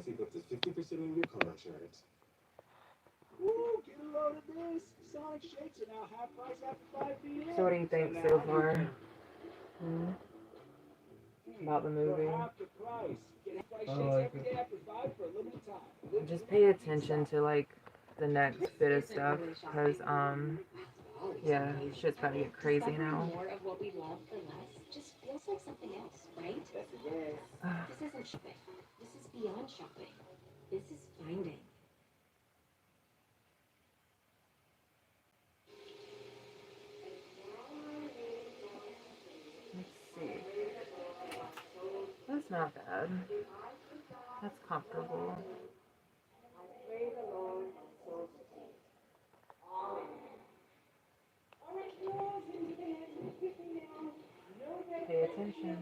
So what do you think so far? About the movie? Just pay attention to like the next bit of stuff, because yeah, shit's about to get crazy now. More of what we love for less just feels like something else, right? This isn't shopping. This is beyond shopping. This is finding. Let's see. That's not bad. That's comfortable. Pay attention.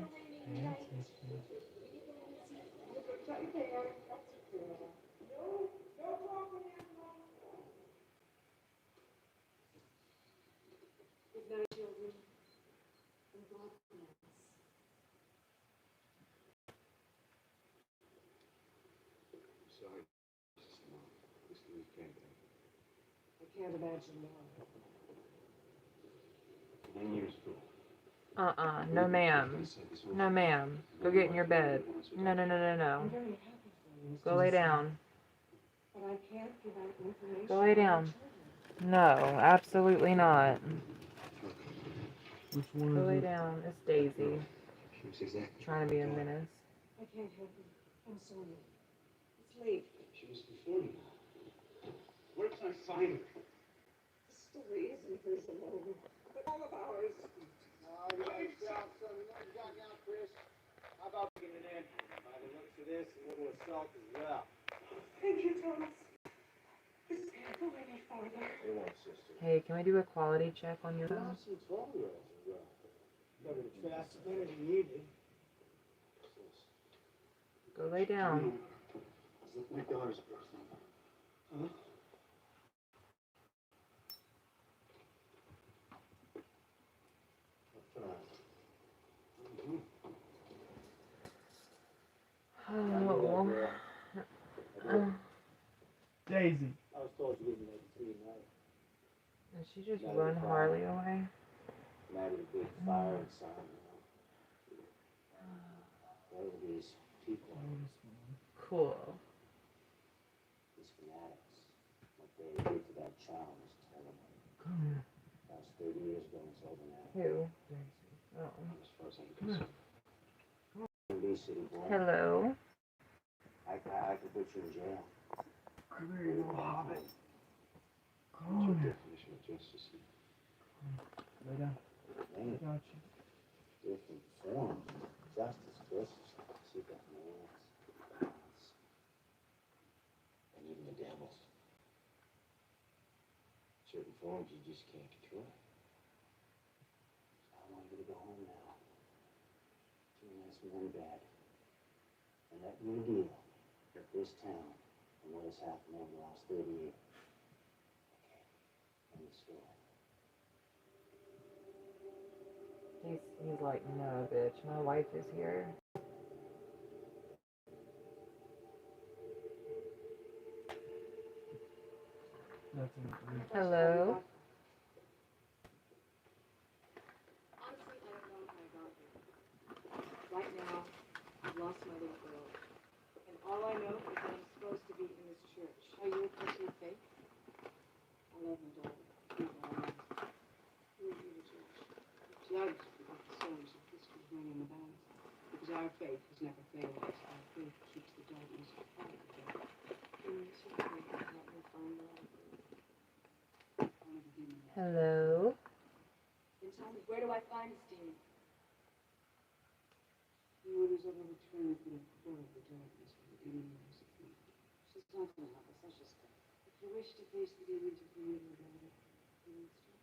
I can't imagine now. No ma'am. No ma'am. Go get in your bed. No, no, no, no, no. Go lay down. But I can't give out information. Go lay down. No, absolutely not. Go lay down. It's Daisy. Trying to be a menace. I can't help you. I'm sorry. It's late. She was before you. Where can I find her? The story isn't hers alone, but all of ours. You got yourself some got now, Chris. How about bringing it in? By the looks of this, a little assault as well. Thank you, Thomas. This can't go any farther. Hey, on, sister. Hey, can we do a quality check on your phone? Some 12-year-olds as well. Better to fast better than needed. Go lay down. It's my daughter's birthday. Huh? Oh. Daisy. I was told you didn't make it through tonight. Did she just run Harley away? Mad at a big fire inside, you know. What are these people? Cool. These fanatics. What they did to that child was terrible. That was 30 years ago and it's over now. Who? Oh. As far as I'm concerned. City boy. Hello. I could put you in jail. Come here, you little hobbit. What's your definition of justice? Lay down. Man, Got you. different form. Justice, Chris. See that man's violence. And even the devil's. Certain forms you just can't control. I want you to go home now. To a nice warm bed. And let me deal with this town and what has happened over the last 30 years. Okay. End of story. He's like, no, bitch, my wife is here. Hello. Honestly, I don't know how I got here. Right now, I've lost my little girl. And all I know is that I'm supposed to be in this church. Are you a person of faith? I love my daughter. She's all right. Who is you, the church? Judge about the souls of Christians ringing the bells. Because our faith has never failed us. Our faith keeps the darkness out of the dark. And so pray to help me find the light. Hello. Then tell me, where do I find this demon? The orders of a return from the core of the darkness for the demon of his feet. She's not going to help us. Let's just go. If you wish to face the demon to free your daughter, you need to.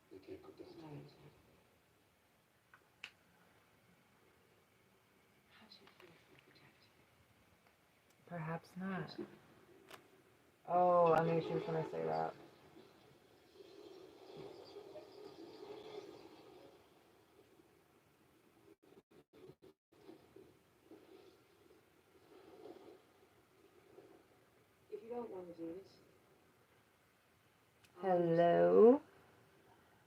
They can't go down. Silence her. How's your faith will protect you? Perhaps not. Oh, I knew she was gonna say that. don't want to do it. Hello?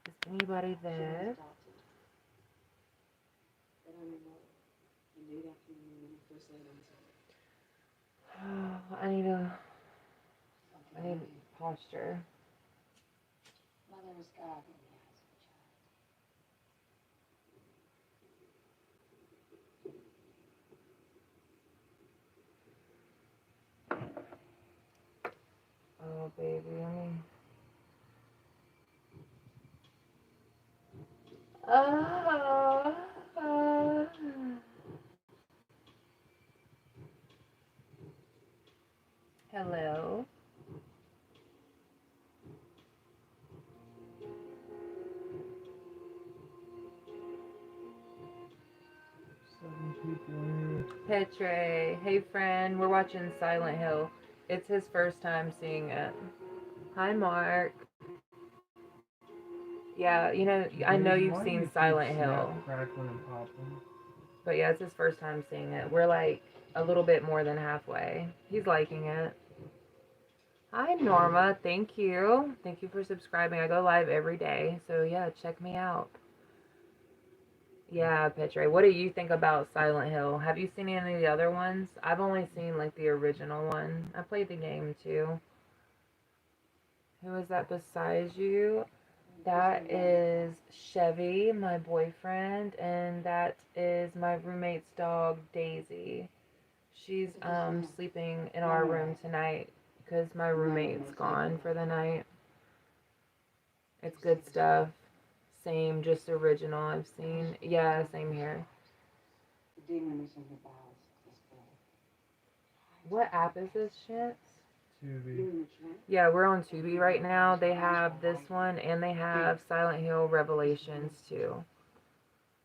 Is anybody there? But I'm your mother. I knew that from the moment I first laid eyes on you. I need posture. Mother is God in the eyes of a child. Oh, baby, Oh. Hello? 7 people in Petre. Hey, friend. We're watching Silent Hill. It's his first time seeing it. Hi, Mark. Yeah, you know, here. I know Why you've do you seen keep Silent snap Hill. crackling and popping? But yeah, it's his first time seeing it. We're like a little bit more than halfway. He's liking it. Hi, Norma. Thank you. Thank you for subscribing. I go live every day. So yeah, check me out. Yeah, Petre. What do you think about Silent Hill? Have you seen any of the other ones? I've only seen like the original one. I played the game too. Who is that beside you? That is Chevy, my boyfriend, and that is my roommate's dog, Daisy. She's sleeping in our room tonight because my roommate's gone for the night. It's good stuff. Same, just original I've seen. Yeah, same here. The demon is in the bowels of this girl. What app is this shit? Tubi. Yeah, we're on Tubi right now. They have this one and they have Silent Hill Revelations too.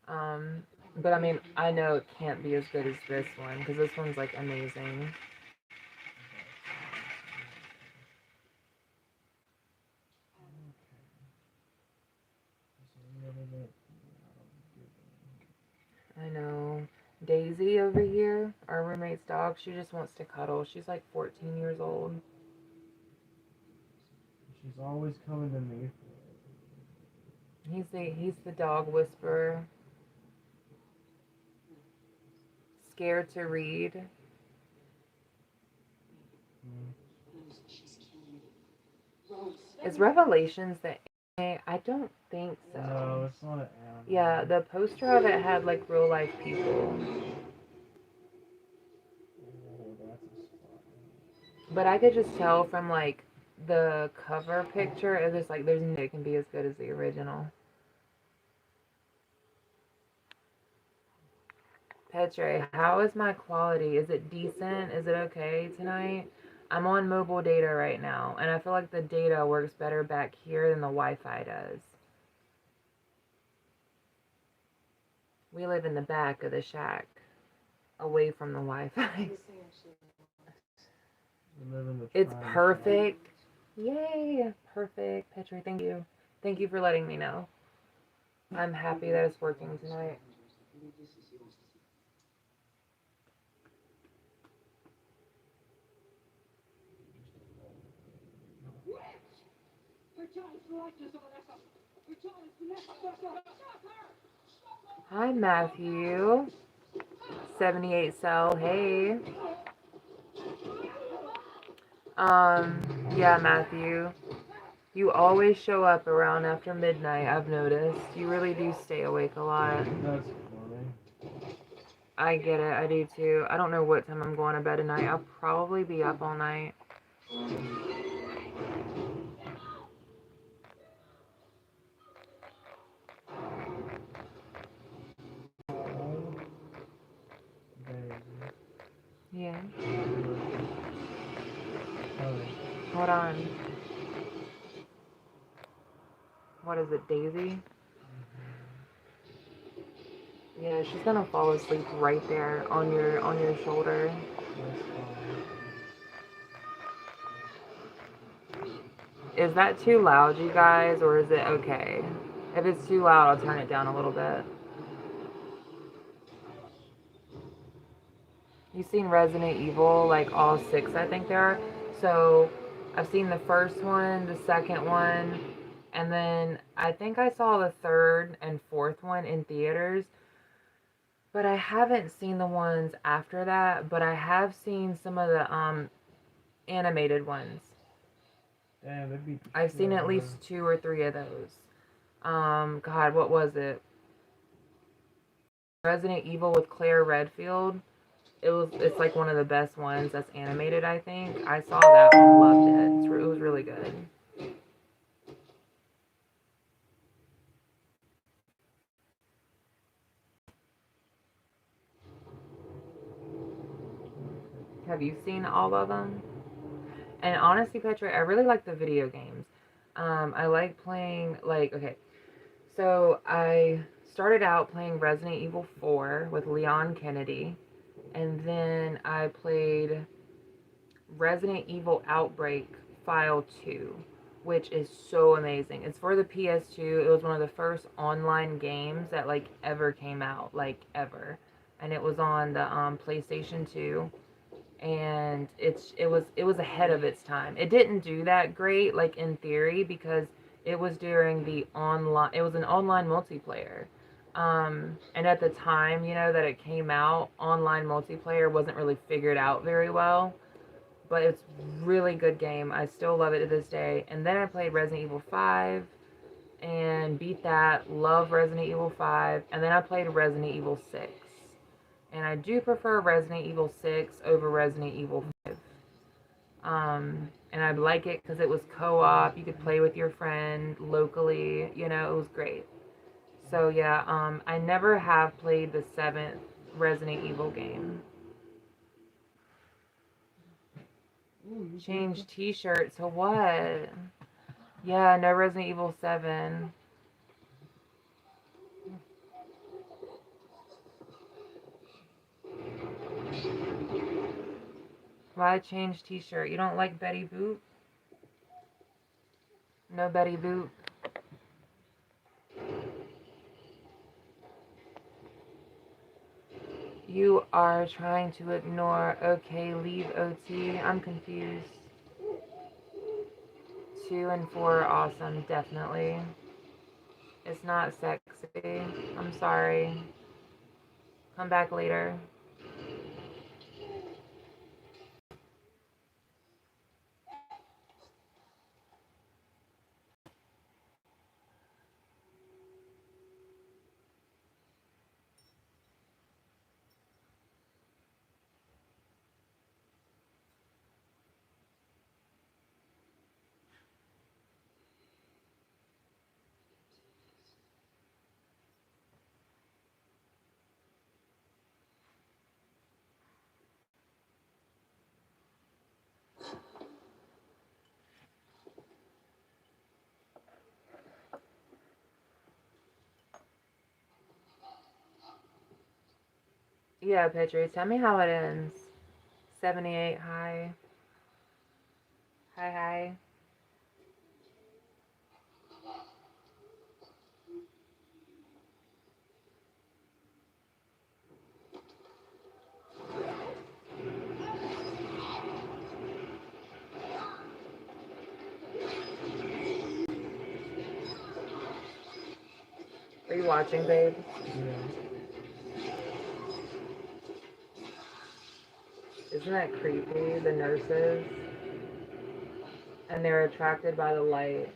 But I mean, I know it can't be as good as this one because this one's like amazing. I know. Daisy over here, our roommate's dog, she just wants to cuddle. She's like 14 years old. She's always coming to me. He's the dog whisperer. Scared to read. She's killing me. Is Revelations the anime? I don't think so. No, it's not an anime. Yeah, the poster of it had like real life people. Oh, that's a spot. But I could just tell from like the cover picture, it's just like there's no it can be as good as the original. Petre, how is my quality? Is it decent? Is it okay tonight? I'm on mobile data right now, and I feel like the data works better back here than the Wi-Fi does. We live in the back of the shack, away from the Wi-Fi. We live in the It's triangle. perfect. Yay, perfect. Petre, thank you. Thank you for letting me know. I'm happy that it's working tonight. Hi, Matthew. 78 cell. Hey. Yeah, Matthew. You always show up around after midnight, I've noticed. You really do stay awake a lot. That's funny. I get it, I do too. I don't know what time I'm going to bed tonight. I'll probably be up all night. Yeah. Hold on. What is it, Daisy? Yeah, she's gonna fall asleep right there on your shoulder. Is that too loud, you guys, or is it okay? If it's too loud, I'll turn it down a little bit. You've seen Resident Evil, like all 6, I think there are. So I've seen the first one, the second one, and then I think I saw the third and fourth one in theaters. But I haven't seen the ones after that, but I have seen some of the animated ones. Damn, that'd be. I've seen at least 2 or 3 of those. God, what was it? Resident Evil with Claire Redfield. It's like one of the best ones that's animated, I think. I saw that one, loved it. It was really good. Have you seen all of them? And honestly, Petra, I really like the video games. I like playing, like, okay, so I started out playing Resident Evil 4 with Leon Kennedy, and then I played Resident Evil Outbreak File 2, which is so amazing. It's for the PS2. It was one of the first online games that, like, ever came out, like, ever. And it was on the PlayStation 2. And it was ahead of its time. It didn't do that great, like, in theory, because it was during the online, it was an online multiplayer. And at the time, you know, that it came out, online multiplayer wasn't really figured out very well. But it's really good game. I still love it to this day. And then I played Resident Evil 5 and beat that. Love Resident Evil 5. And then I played Resident Evil 6. And I do prefer Resident Evil 6 over Resident Evil 5. And I like it because it was co-op. You could play with your friend locally. You know, it was great. So yeah, I never have played the 7th Resident Evil game. Change t-shirt to what? Yeah, no Resident Evil 7. Why change t-shirt? You don't like Betty Boop? No Betty Boop. You are trying to ignore. Okay, leave OT. I'm confused. 2 and 4 are awesome, definitely. It's not sexy. I'm sorry. Come back later. Yeah, Petri, tell me how it ends. 78, hi. Hi, hi. Are you watching, babe? Yeah. Isn't that creepy? The nurses. And they're attracted by the light.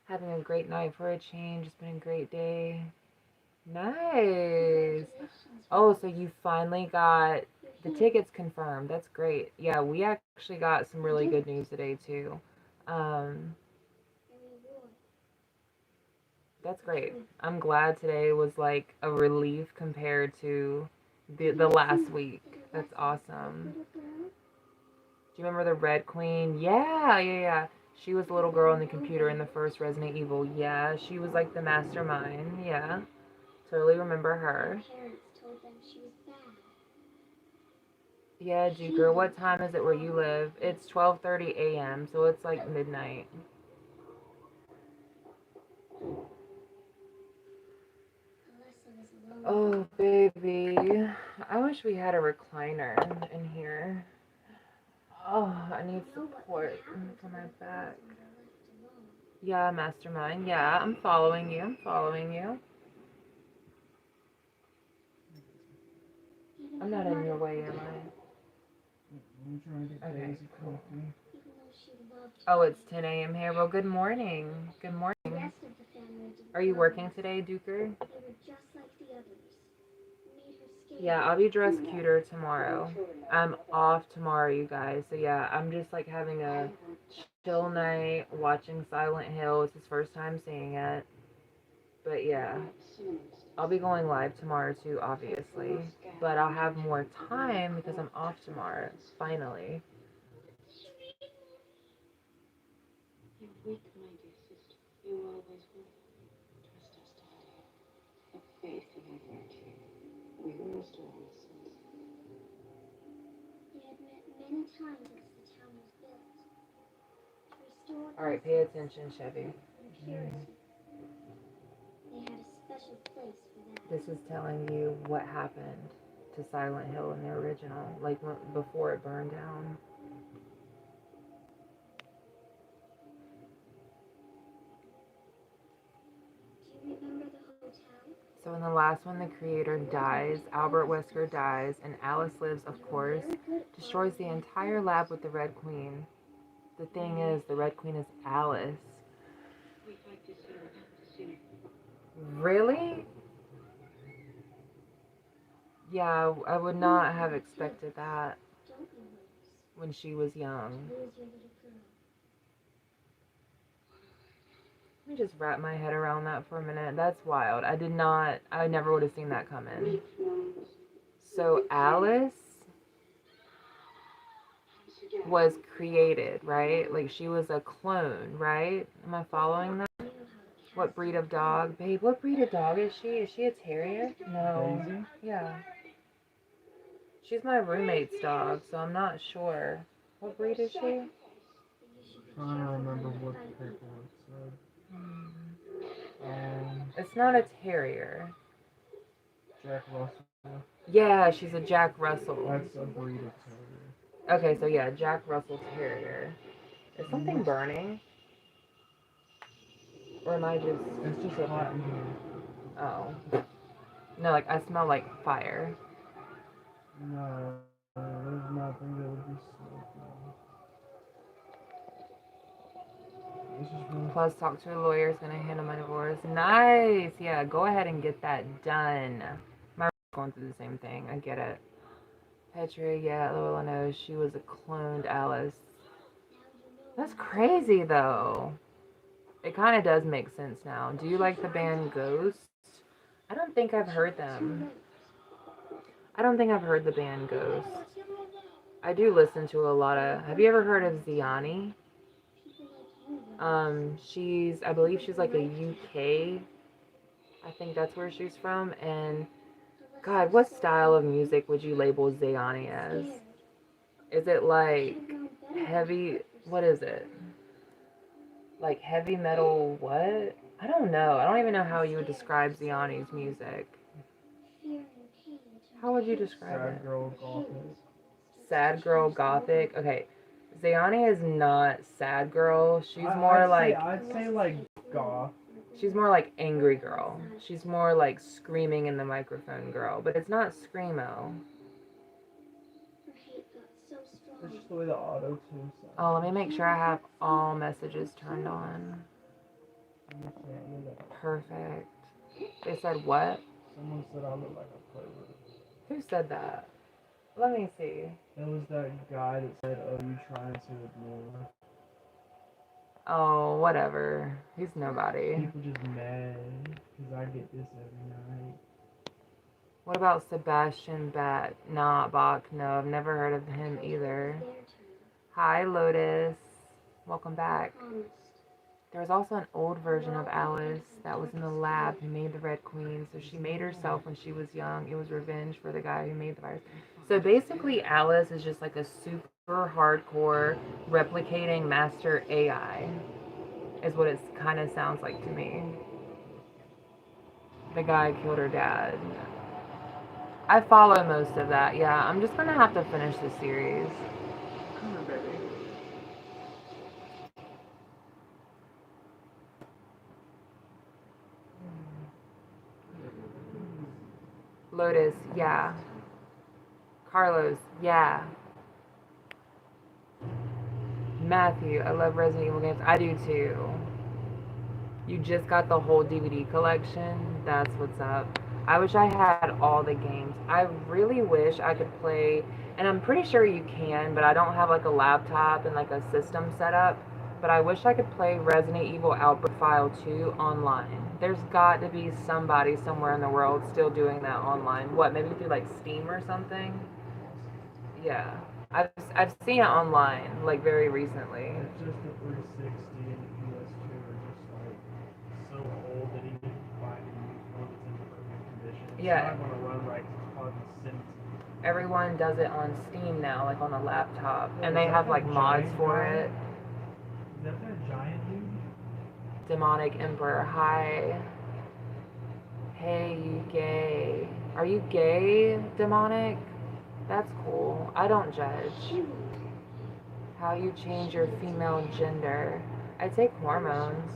Having a great night for a change. It's been a great day. Nice. Oh, so you finally got the tickets confirmed. That's great. Yeah, we actually got some really good news today too. Um, that's great. I'm glad today was like a relief compared to the last week. That's awesome. Do you remember the Red Queen? Yeah. She was the little girl on the computer in the first Resident Evil. Yeah, she was like the mastermind. Yeah. Totally remember her. Parents told them she was bad. Yeah, Juker, what time is it where you live? It's 12:30 a.m., so it's like midnight. I wish we had a recliner in here. Oh, I need support for my back. Yeah, mastermind. Yeah, I'm following you. I'm following you. I'm not in your way, am I? I'm trying to get Okay, Daisy cool. coffee. Oh, it's 10 a.m. here. Well, good morning. Good morning. Are you working today, Duker? Yeah, I'll be dressed cuter tomorrow. I'm off tomorrow, you guys. So yeah, I'm just like having a chill night watching Silent Hill. It's his first time seeing it. But yeah, I'll be going live tomorrow too, obviously. But I'll have more time because I'm off tomorrow, finally. You're weak, my dear sister. You always will. Trust us, darling. Have faith in our virtue. We will restore our sons. They had met many times since the town was built. To restore Alright, pay attention, Chevy. purity. They had a special place for that. This is telling you what happened to Silent Hill in the original, like before it burned down. Do you remember the hotel? So in the last one, the creator dies, Albert Wesker dies, and Alice lives, of course, destroys the entire lab with the Red Queen. The thing is, the Red Queen is Alice. We'd like to see what happened soon. Really? Yeah, I would not have expected that Don't you lose. when she was young. Lose your little girl. Let me just wrap my head around that for a minute. That's wild. I never would have seen that coming. So Alice was created, right? Like she was a clone, right? Am I following that? What breed of dog? Babe, what breed of dog is she? Is she a terrier? No. Daisy? Yeah. She's my roommate's dog, so I'm not sure. What breed is she? Trying to remember what the paperwork said. It's not a terrier. Jack Russell. Yeah, she's a Jack Russell. That's a breed of terrier. Okay, so yeah, Jack Russell Terrier. Is something burning? Or am I just... It's just hot in here. Oh. No, like, I smell like fire. No, there's nothing that would be smoking. This is really Plus, talk to a lawyer is gonna handle my divorce. Nice! Yeah, go ahead and get that done. My going through the same thing. I get it. Petri, yeah, Lola knows she was a cloned Alice. That's crazy, though. It kind of does make sense now. Do you like the band Ghost? I don't think I've heard them. I don't think I've heard the band Ghost. I do listen to a lot of... Have you ever heard of Ziani? I believe she's like a UK. I think that's where she's from. And God, what style of music would you label Ziani as? Is it like heavy? What is it? Like heavy metal? What? I don't know. I don't even know how you would describe Ziani's music. How would you describe sad it? girl gothic. Sad girl gothic. Okay, Ziani is not sad girl. She's more like I'd say like goth. she's more like angry girl. She's more like screaming in the microphone girl. But it's not screamo. It's just the way the auto tune sounds. Oh, let me make sure I have all messages turned on. You can't hear that. Perfect. They said what? Someone said I look like a pervert. Who said that? Let me see. It was that guy that said, "Oh, you trying to ignore?" Oh, whatever. He's nobody. People just mad because I get this every night. What about Sebastian Bach? Nah, Bach. No, I've never heard of him either. Hi, Lotus. Welcome back. There was also an old version of Alice that was in the lab who made the Red Queen. So she made herself when she was young. It was revenge for the guy who made the virus. So basically, Alice is just like a super hardcore replicating master AI, is what it kind of sounds like to me. The guy killed her dad. I follow most of that. Yeah, I'm just gonna have to finish the series. Come on, baby. Lotus, yeah. Carlos, yeah. Matthew, I love Resident Evil games. I do too. You just got the whole DVD collection? That's what's up. I wish I had all the games. I really wish I could play, and I'm pretty sure you can, but I don't have like a laptop and like a system set up. But I wish I could play Resident Evil Outbreak File 2 online. There's got to be somebody somewhere in the world still doing that online. What, maybe through like Steam or something? Yeah. I've seen it online, like very recently. It's just the 360 and the PS2 are just like so old that even if you find a used one that's in perfect condition, it's Yeah. not going to run right 'cause it's probably been sent. Everyone does it on Steam now, like on a laptop, Yeah, and is they that have that like mods giant for guy? it. Is that giant dude? Demonic Emperor, hi. Hey, you gay. Are you gay, Demonic? That's cool. I don't judge. How you change your female gender. I take hormones,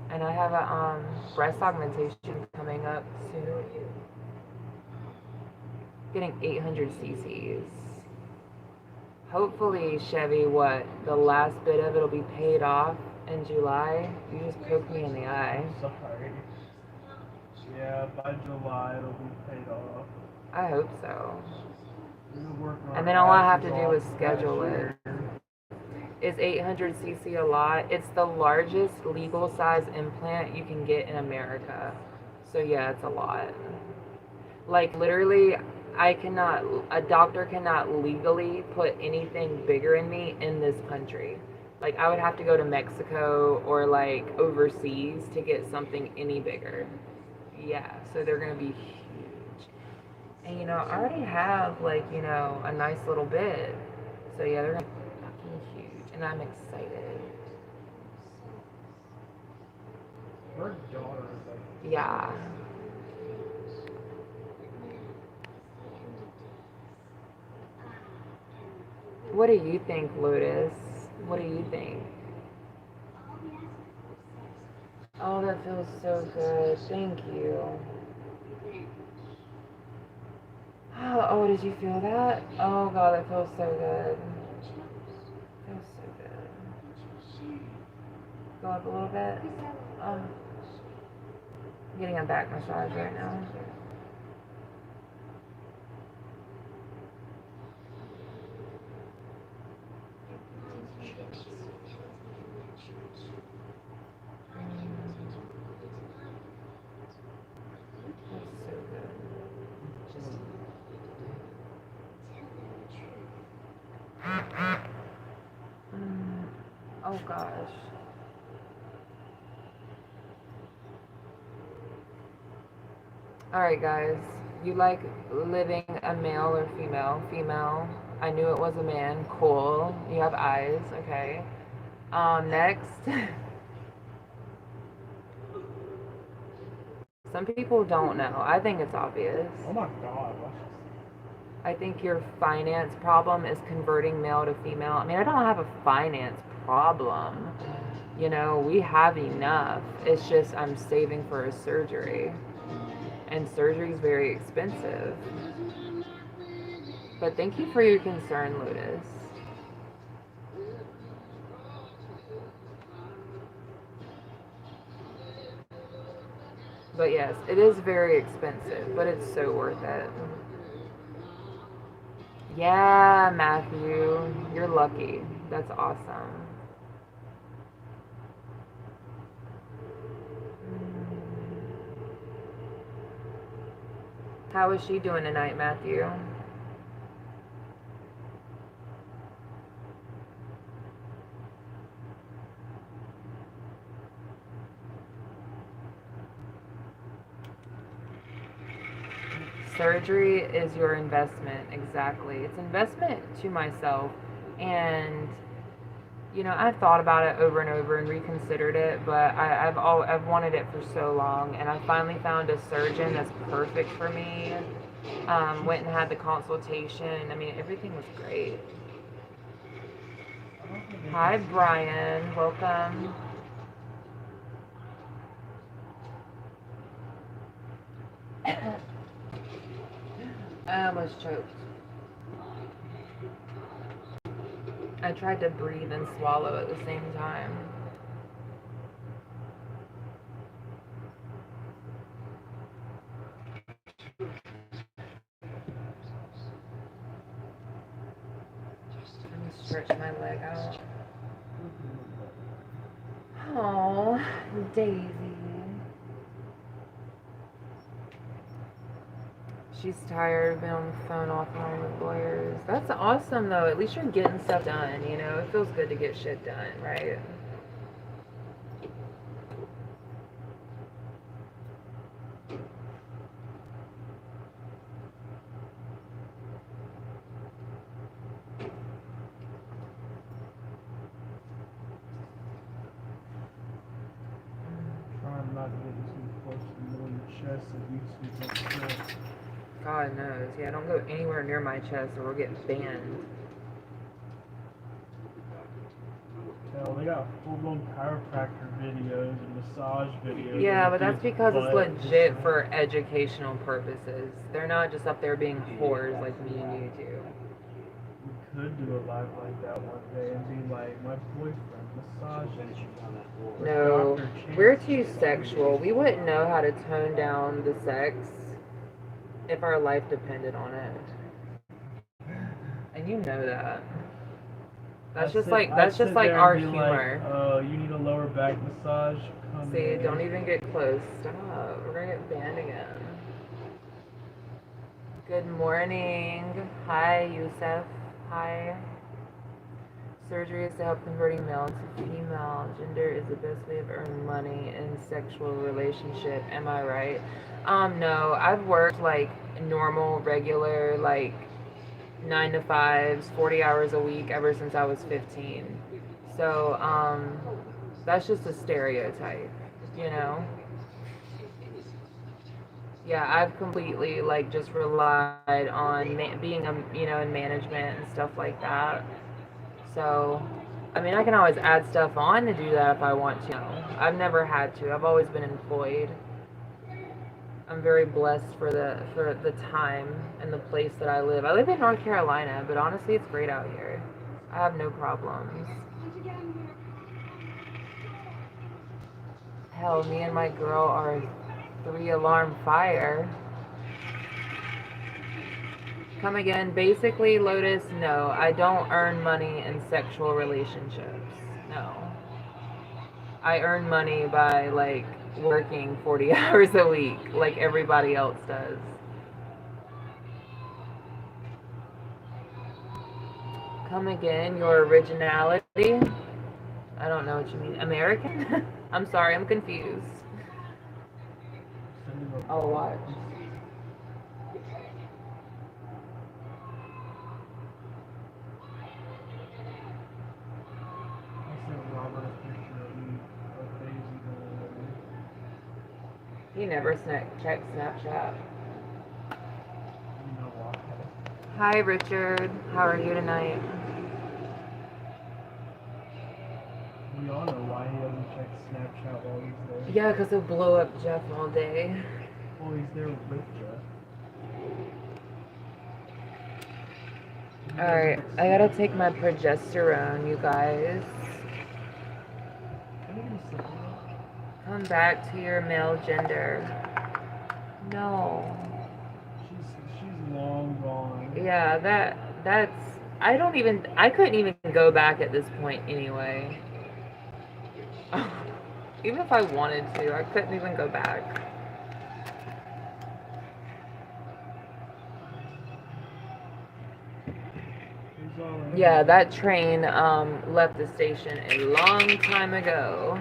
and I have a breast augmentation coming up soon. Getting 800 cc's. Hopefully, Chevy, the last bit of it will be paid off in July. You just poked me in the eye. I'm sorry. Yeah, by July it'll be paid off. I hope so. We've been working our And then all I have to asses do off is the schedule past it. year. Is 800 cc a lot? It's the largest legal size implant you can get in America. So yeah, it's a lot. Like literally, a doctor cannot legally put anything bigger in me in this country. Like I would have to go to Mexico or like overseas to get something any bigger. Yeah, so they're gonna be huge. And I already have like, a nice little bit. So yeah, they're gonna be fucking huge. And I'm excited. Her daughter is like Yeah. What do you think, Lotus? What do you think? Oh, that feels so good. Thank you. Oh, did you feel that? Oh God, that feels so good. Feels so good. Go up a little bit. I'm getting a back massage right now. That's so good. Oh gosh. Alright guys, you like living a male or female? Female. I knew it was a man. Cool. You have eyes. Okay. Next. Some people don't know. I think it's obvious. oh my god, watch this. I think your finance problem is converting male to female. I mean, I don't have a finance problem. We have enough. It's just I'm saving for a surgery. And surgery is very expensive. But thank you for your concern, Lotus. But yes, it is very expensive, but it's so worth it. Yeah, Matthew, you're lucky. That's awesome. How is she doing tonight, Matthew? Surgery is your investment, exactly. It's investment to myself, and I've thought about it over and over and reconsidered it, but I've wanted it for so long, and I finally found a surgeon that's perfect for me. Went and had the consultation. I mean, everything was great. Hi, Brian. Welcome. I almost choked. I tried to breathe and swallow at the same time. Let me stretch my leg out. Oh, Daisy. She's tired of being on the phone off and on with lawyers. That's awesome, though. At least you're getting stuff done, you know? It feels good to get shit done, right? Trying not to get too close to the middle of your chest so you don't feel. God knows. Yeah, don't go anywhere near my chest or we'll get banned. Hell, they got full-blown chiropractor videos and massage videos. Yeah, of but that's dude's because it's butt. legit for educational purposes. They're not just up there being whores like me and you do. We could do a live like that one day and be like, my boyfriend massaging you. No, Dr. we're Chance. too sexual. We wouldn't know how to tone down the sex if our life depended on it. And you know that. That's just like our humor. You need a lower back massage? Come See, in. don't even get close. Stop. We're gonna get banned again. Good morning. Hi, Yusef. Hi. Surgery is to help converting male to female. Gender is the best way of earning money in sexual relationship. Am I right? No. I've worked like normal, regular, like 9 to 5s, 40 hours a week ever since I was 15. So, that's just a stereotype, you know? Yeah, I've completely like just relied on being in management and stuff like that. So, I mean, I can always add stuff on to do that if I want to. I've never had to. I've always been employed. I'm very blessed for the time and the place that I live. I live in North Carolina, but honestly, it's great out here. I have no problems. Hell, me and my girl are a 3-alarm fire. Come again. Basically, Lotus, no, I don't earn money in sexual relationships. No. I earn money by like working 40 hours a week like everybody else does. Come again, your originality? I don't know what you mean. American? I'm sorry, I'm confused. I'll watch. He never checked Snapchat. Hi, Richard. How are you tonight? We all know why he doesn't check Snapchat while he's there. Yeah, because he'll blow up Jeff all day. Well, he's there with Jeff. Alright, I gotta take my progesterone, you guys. Come back to your male gender. No. She's long gone. Yeah, that's I couldn't even go back at this point anyway. Even if I wanted to, I couldn't even go back. Yeah, that train left the station a long time ago.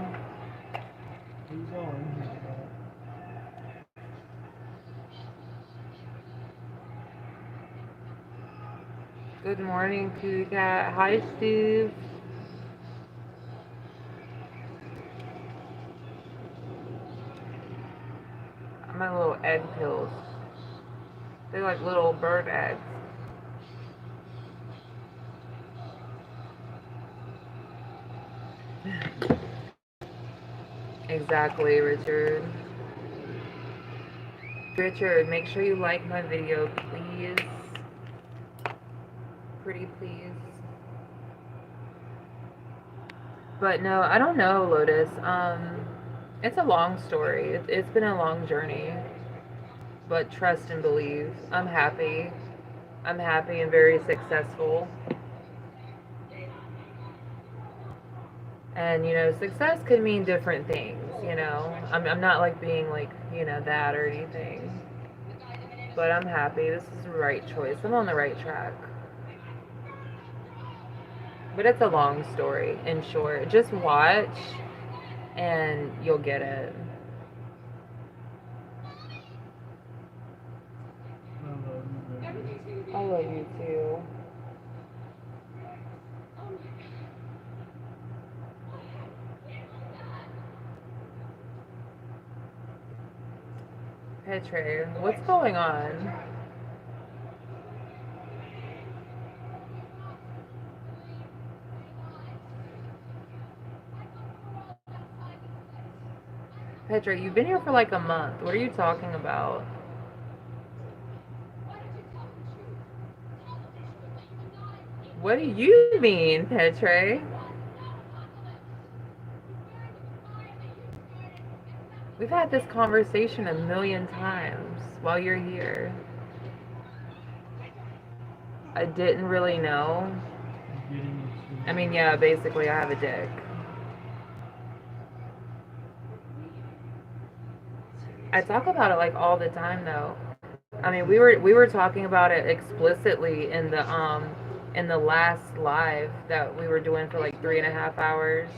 Good morning, Coo Cat. Hi, Steve. My little egg pills. They're like little bird eggs. Exactly, Richard. Richard, make sure you like my video, please. Pretty please. But no, I don't know, Lotus. It's a long story. It's been a long journey. But trust and believe. I'm happy. I'm happy and very successful. And you know, success could mean different things. You know, I'm not like being like that or anything. But I'm happy. This is the right choice. I'm on the right track. But it's a long story. In short, just watch, and you'll get it. I love you too. Petre, what's going on? Petra, you've been here for like a month. What are you talking about? What do you mean, Petre? We've had this conversation a million times while you're here. I didn't really know. I mean, yeah, basically I have a dick. I talk about it like all the time though. I mean, we were talking about it explicitly in the last live that we were doing for like 3.5 hours.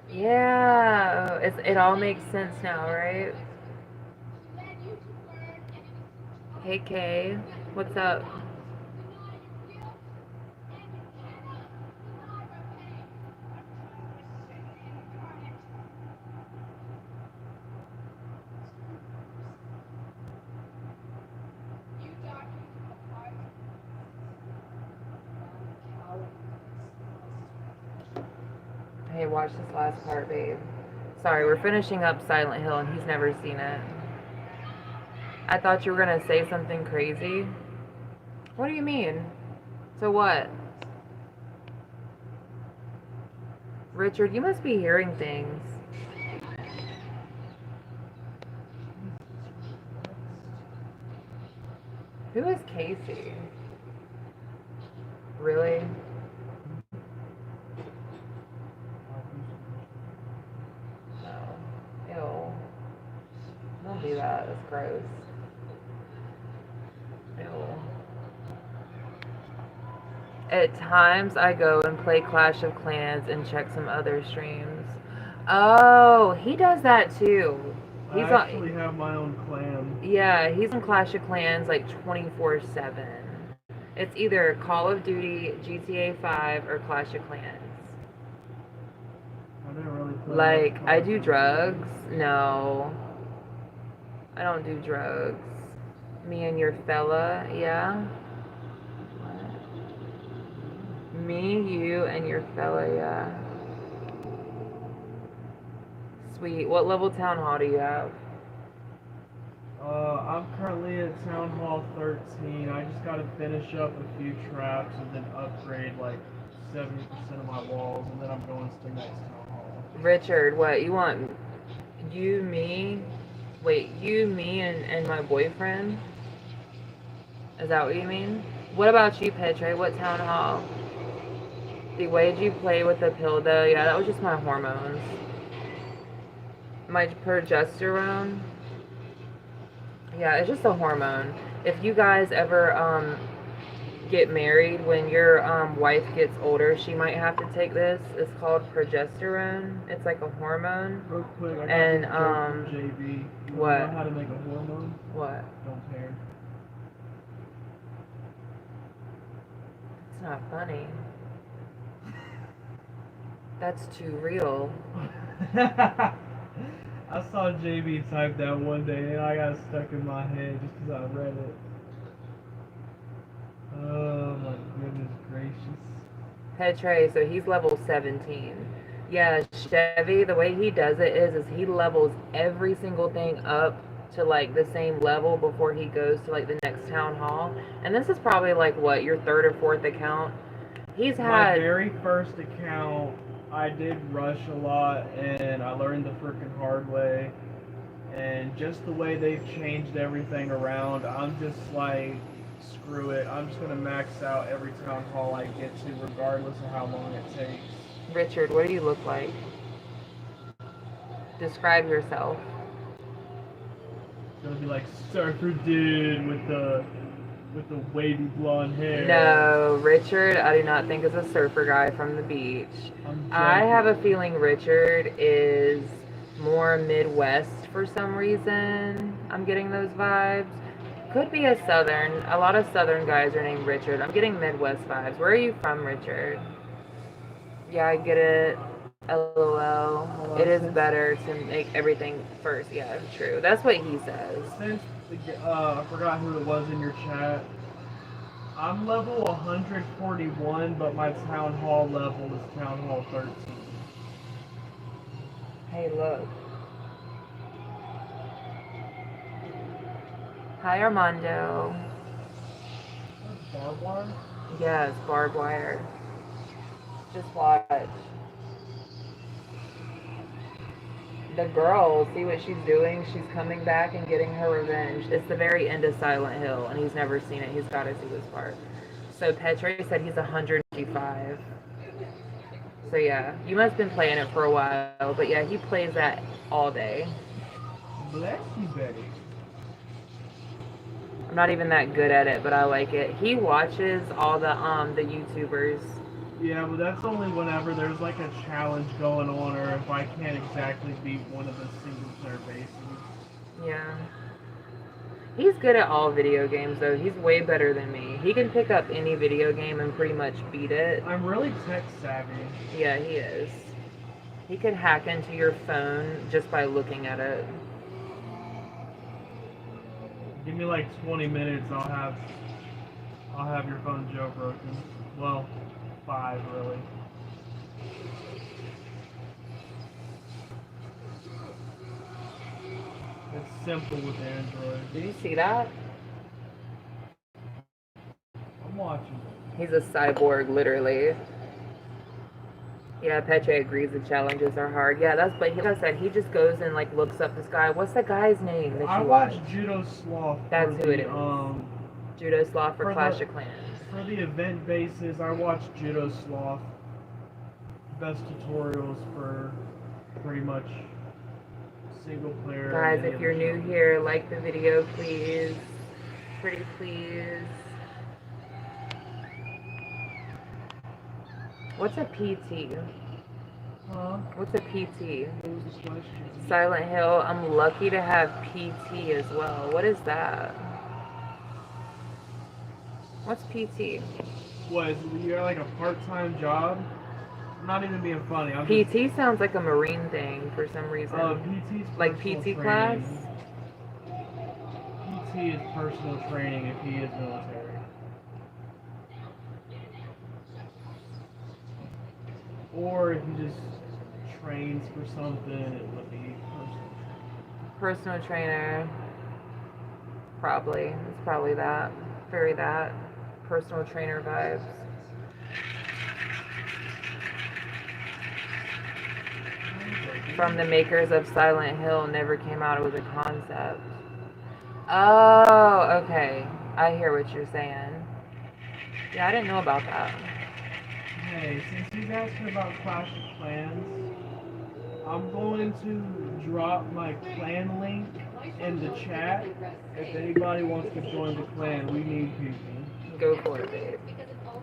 Yeah, it all makes sense now, right? Hey Kay, what's up? Hey, watch this last part, babe. Sorry, we're finishing up Silent Hill and he's never seen it. I thought you were gonna say something crazy. What do you mean? So what? Richard, you must be hearing things. Who is Casey? Really? No. Ew. Don't do that. That's gross. Ew. At times, I go and play Clash of Clans and check some other streams. Oh, he does that too. I actually have my own clan. Yeah, he's on Clash of Clans like 24/7. It's either Call of Duty, GTA 5, or Clash of Clans. I didn't really play Like, I do drugs? No. I don't do drugs. Me and your fella, yeah? Me, you, and your fella, yeah. Sweet. What level town hall do you have? I'm currently at Town Hall 13. I just gotta finish up a few traps and then upgrade like 70% of my walls, and then I'm going to the next Town Hall. Richard, what? You want you, me? Wait, you, me, and my boyfriend? Is that what you mean? What about you, Petre? What town hall? The way you play with the pill, though, yeah, that was just my hormones. My progesterone. Yeah, it's just a hormone. If you guys ever get married, when your wife gets older, she might have to take this. It's called progesterone. It's like a hormone. Real quick, I got And this joke from JB. You what? know how to make a hormone? What? Don't care. It's not funny. That's too real. I saw JB type that one day and I got stuck in my head just because I read it. Oh my goodness gracious. Petre, so he's level 17. Yeah, Chevy, the way he does it is he levels every single thing up to like the same level before he goes to like the next town hall. And this is probably like what, your third or fourth account? He's My had very first account, I did rush a lot, and I learned the freaking hard way. And just the way they've changed everything around, I'm just like, screw it. I'm just gonna max out every town hall I get to, regardless of how long it takes. Richard, what do you look like? Describe yourself. It's gonna be like surfer dude with the wavy blonde hair. No, Richard, I do not think is a surfer guy from the beach. I have a feeling Richard is more Midwest for some reason. I'm getting those vibes. Could be a Southern. A lot of Southern guys are named Richard. I'm getting Midwest vibes. Where are you from, Richard? Yeah, I get it. LOL. It is better to make everything first. Yeah, true. That's what he says. Since I forgot who it was in your chat. I'm level 141, but my town hall level is town hall 13. Hey, look. Hi, Armando. Barbed wire? Yes, barbed wire. Just watch. The girl, see what she's doing? She's coming back and getting her revenge. It's the very end of Silent Hill, and he's never seen it. He's got to see this part. So Petre said he's 155. So yeah, you must have been playing it for a while. But yeah, he plays that all day. Bless you, Betty. I'm not even that good at it, but I like it. He watches all the YouTubers. Yeah, but that's only whenever there's like a challenge going on, or if I can't exactly beat one of the single player bases. Yeah. He's good at all video games, though. He's way better than me. He can pick up any video game and pretty much beat it. I'm really tech savvy. Yeah, he is. He can hack into your phone just by looking at it. Give me like 20 minutes, I'll have your phone jailbroken. Well, 5 really. It's simple with Android. Did you see that? I'm watching. He's a cyborg, literally. Yeah, Petre agrees the challenges are hard. Yeah, that's, but like I said, he just goes and like looks up this guy. What's the guy's name that you I watch? watched Judo Sloth. That's who it is. Um, Judo Sloth for Clash the, of Clans. For the event bases, I watched Judo Sloth. Best tutorials for pretty much single player. Guys, if you're new here, like the video, please. Pretty please. What's a PT? Huh? What's a PT? What was the question? Silent Hill. I'm lucky to have PT as well. What is that? What's PT? What, is you're like a part-time job? I'm not even being funny. PT sounds like a Marine thing for some reason. PT's like personal PT training. class? PT is personal training if he is military. Or if he just trains for something, it would be personal trainer. Probably. It's probably that. Very that. Personal trainer vibes. From the makers of Silent Hill, never came out. It was a concept. Oh, okay. I hear what you're saying. Yeah, I didn't know about that. Hey, since he's asking about Clash of Clans, I'm going to drop my clan link in the chat. If anybody wants to join the clan, we need people. Go for it, babe.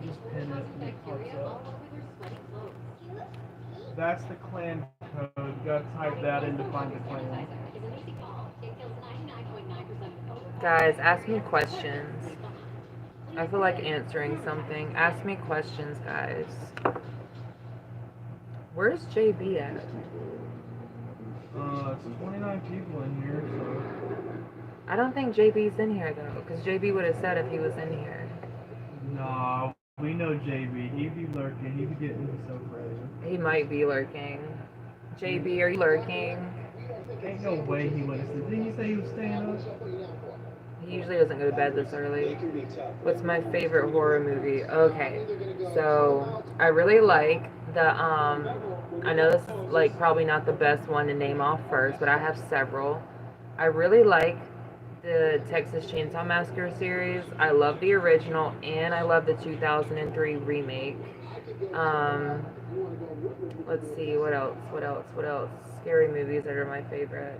Just pin it and it pops up. That's the clan code. You gotta type that in to find the clan. Guys, ask me questions. I feel like answering something. Ask me questions, guys. Where's JB at? It's 29 people in here, so. I don't think JB's in here though, because JB would have said if he was in here. Nah, we know JB. He be lurking. He be getting himself ready. He might be lurking. JB, are you lurking? Ain't no way he went to sleep. Didn't he say he was staying up? He usually doesn't go to bed this early. What's my favorite horror movie? Okay, so I really like the I know this is like probably not the best one to name off first, but I have several. I really like the Texas Chainsaw Massacre series. I love the original and I love the 2003 remake. Um, let's see, what else? What else? What else? Scary movies that are my favorite.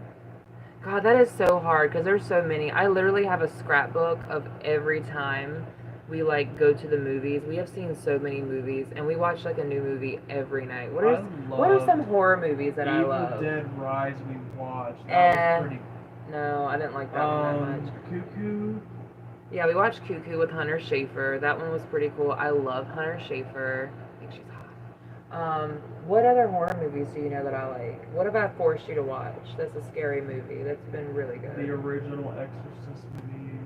God, that is so hard because there's so many. I literally have a scrapbook of every time we like go to the movies. We have seen so many movies and we watch like a new movie every night. What are some horror movies that I Evil love? Dead Rise we watched. That was pretty. No, I didn't like that one that much. Cuckoo. Yeah, we watched Cuckoo with Hunter Schafer. That one was pretty cool. I love Hunter Schafer. I think she's hot. What other horror movies do you know that I like? What have I forced you to watch? That's a scary movie. That's been really good. The original Exorcist movies.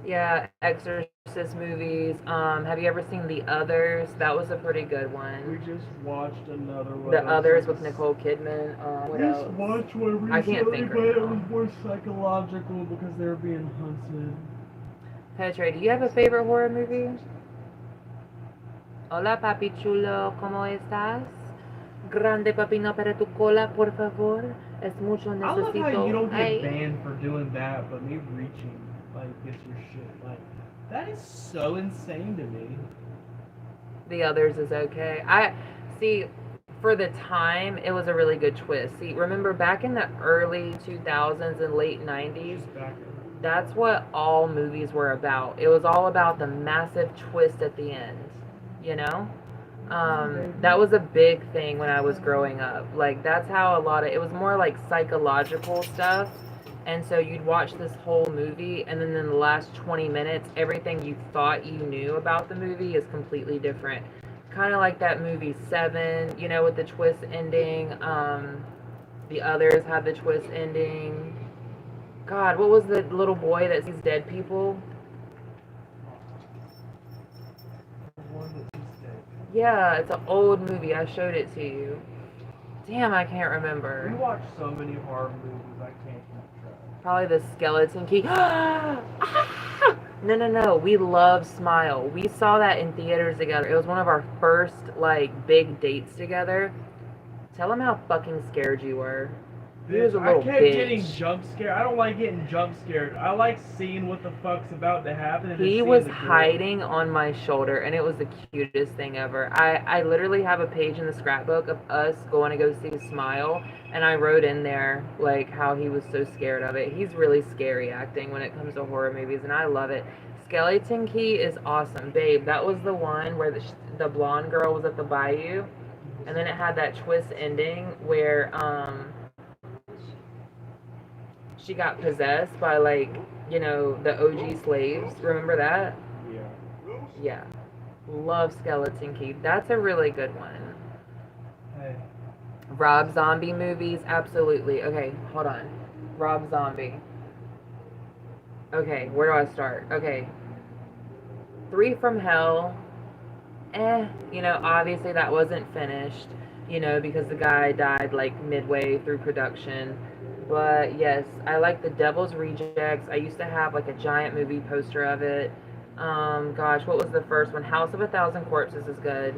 Yeah, Exorcist movies. Have you ever seen The Others? That was a pretty good one. We just watched another one. The Others with Nicole Kidman. What else? We just watched one recently, I can't think but right it now. was more psychological because they were being hunted. Petre, do you have a favorite horror movie? Hola, papi chulo, ¿cómo estás? Grande papi, no para tu cola, por favor. Es mucho necesito. I love how you don't get Ay. banned for doing that, but me reaching like gets your shit. Like that is so insane to me. The Others is okay. I see. For the time, it was a really good twist. See, remember back in the early 2000s and late 90s, that's what all movies were about. It was all about the massive twist at the end, you know? That was a big thing when I was growing up. Like, that's how a lot of it was more like psychological stuff. And so you'd watch this whole movie, and then in the last 20 minutes, everything you thought you knew about the movie is completely different. Kind of like that movie Seven, you know, with the twist ending. The Others had the twist ending. God, what was the little boy that sees dead people? Yeah, it's an old movie. I showed it to you. Damn, I can't We remember. watch so many horror movies, I can't keep track. Probably the Skeleton Key. No. We love Smile. We saw that in theaters together. It was one of our first, like, big dates together. Tell him how fucking scared you were. He was a little I kept bitch. getting jump scared. I don't like getting jump scared. I like seeing what the fuck's about to happen. And He seeing was the girl. hiding on my shoulder, and it was the cutest thing ever. I literally have a page in the scrapbook of us going to go see Smile, and I wrote in there, like, how he was so scared of it. He's really scary acting when it comes to horror movies, and I love it. Skeleton Key is awesome. Babe, that was the one where the blonde girl was at the bayou, and then it had that twist ending where, she got possessed by, like, you know, the OG slaves. Remember that? Yeah. Yeah. Love Skeleton Key. That's a really good one. Hey. Rob Zombie movies? Absolutely. Okay, hold on. Rob Zombie. Okay, where do I start? Okay. 3 from Hell. You know, obviously that wasn't finished, you know, because the guy died, like, midway through production. But yes, I like The Devil's Rejects. I used to have like a giant movie poster of it. Gosh, what was the first one? House of a Thousand Corpses is good.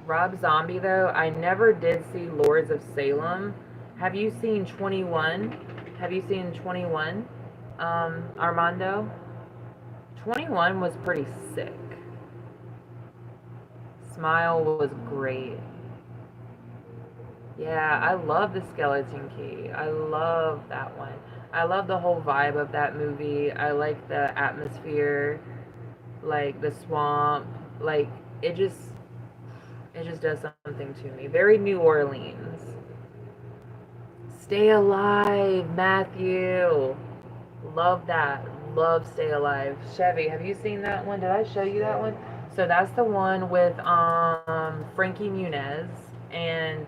Rob Zombie though, I never did see Lords of Salem. Have you seen 21? Have you seen 21? Armando? 21 was pretty sick. Smile was great. Yeah, I love the Skeleton Key. I love that one. I love the whole vibe of that movie. I like the atmosphere, like the swamp. Like it just does something to me. Very New Orleans. Stay Alive, Matthew. Love that. Love Stay Alive. Chevy, have you seen that one? Did I show you that one? So that's the one with Frankie Muniz, and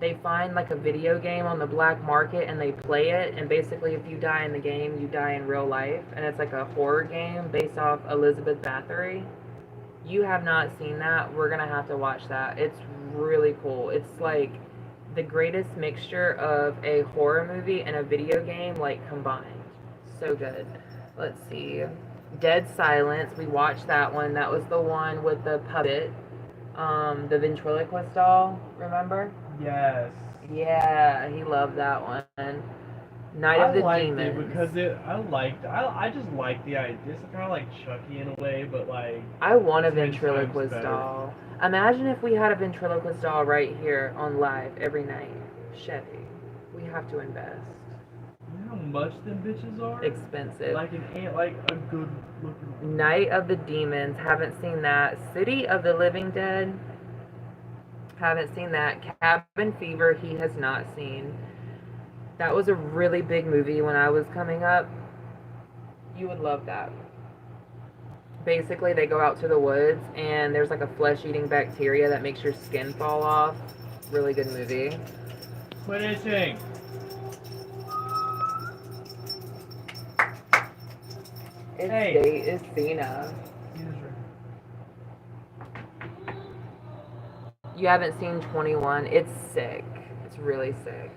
they find like a video game on the black market and they play it, and basically if you die in the game, you die in real life, and it's like a horror game based off Elizabeth Bathory. You have not seen that, we're gonna have to watch that. It's really cool. It's like the greatest mixture of a horror movie and a video game, like, combined. So good. Let's see. Dead Silence. We watched that one. That was the one with the puppet, the ventriloquist doll. Remember? Yes. Yeah, he loved that one. Night I of the liked Demons. it because I just like the idea. It's kind of like Chucky in a way, but like I want a 10 times ventriloquist better. doll. Imagine if we had a ventriloquist doll right here on live every night. Chevy, we have to invest. You know how much them bitches are? Expensive. Like an ant, like a good looking one. Night of the Demons. Haven't seen that. City of the Living Dead. Haven't seen that. Cabin Fever. He has not seen. That was a really big movie when I was coming up. You would love that. Basically, they go out to the woods and there's like a flesh-eating bacteria that makes your skin fall off. Really good movie. Quit itching. It's Cena. You haven't seen 21. It's sick. It's really sick.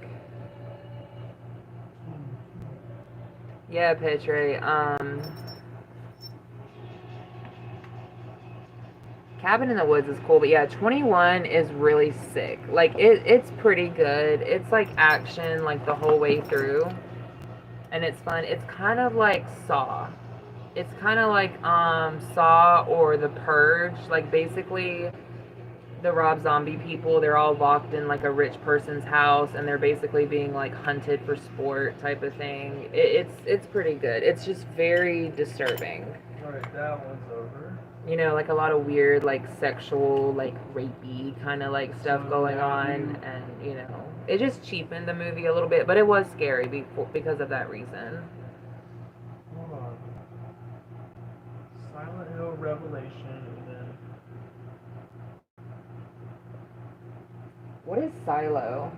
Yeah, Petre. Cabin in the Woods is cool, but yeah, 21 is really sick. Like, it's pretty good. It's like action, like, the whole way through. And it's fun. It's kind of like Saw. It's kind of like Saw or The Purge. Like, basically, the Rob Zombie people, they're all locked in like a rich person's house and they're basically being like hunted for sport type of thing. It's pretty good. It's just very disturbing. Alright, that one's over. You know, like a lot of weird like sexual, like rapey kind of like stuff going on, and you know, it just cheapened the movie a little bit, but it was scary because of that reason. Hold on. Silent Hill Revelation, and then What is Silo?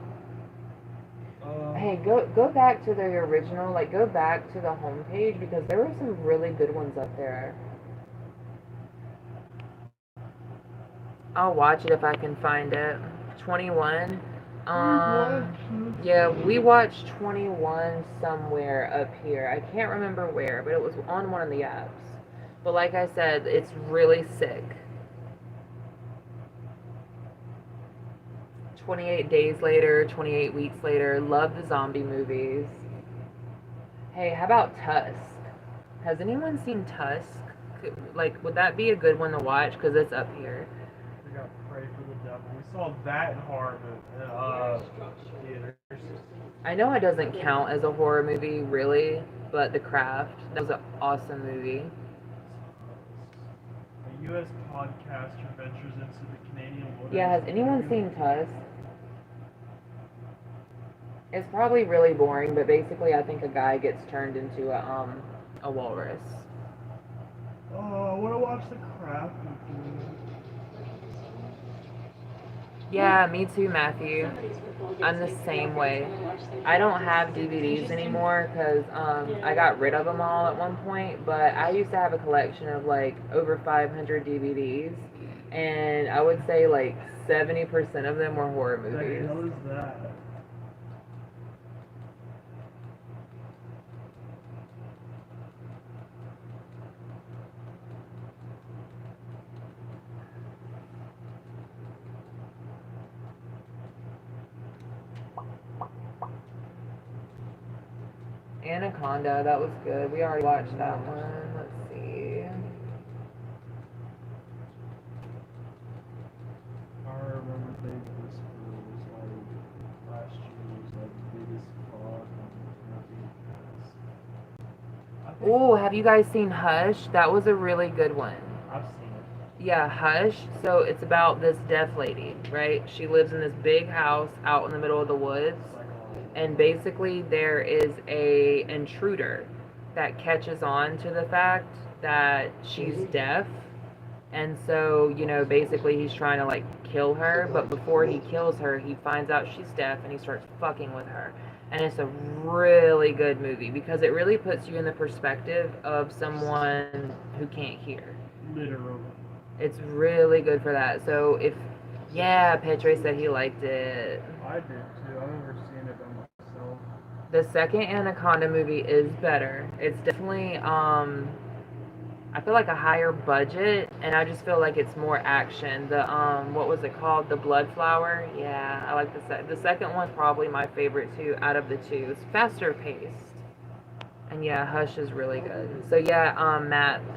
Hey, go back to the original, like go back to the homepage because there were some really good ones up there. I'll watch it if I can find it. 21. Yeah, we watched 21 somewhere up here. I can't remember where, but it was on one of the apps. But like I said, it's really sick. 28 days later, 28 weeks later. Love the zombie movies. Hey, how about Tusk? Has anyone seen Tusk? Like, would that be a good one to watch? Because it's up here. we got Pray for the Devil. We saw that in horror theaters. I know it doesn't count as a horror movie, really, but The Craft, that was an awesome movie. A U.S. podcaster ventures into the Canadian wilderness. Yeah, has anyone seen Tusk? It's probably really boring, but basically I think a guy gets turned into a walrus. Oh, I want to watch The Craft. Yeah, me too, Matthew. I'm the same way. I don't have DVDs anymore because I got rid of them all at one point, but I used to have a collection of like over 500 DVDs, and I would say like 70% of them were horror What the movies. hell is that? Anaconda, that was good. We already watched that one. Let's see. I remember Big Whisper was like last year was like the biggest fraud on Oh, have you guys seen Hush? That was a really good one. I've seen it. Yeah, Hush. So it's about this deaf lady, right? She lives in this big house out in the middle of the woods. And basically there is a intruder that catches on to the fact that she's deaf. And so, you know, basically he's trying to like kill her, but before he kills her, he finds out she's deaf and he starts fucking with her. And it's a really good movie because it really puts you in the perspective of someone who can't hear. Literally. It's really good for that. So if, yeah, Petre said he liked it. I did too. I've never seen it by myself. The second Anaconda movie is better. It's definitely, I feel like a higher budget, and I just feel like it's more action. The what was it called? The Blood Flower. Yeah, I like the second one's probably my favorite too out of the two. It's faster paced, and yeah, Hush is really good. So yeah,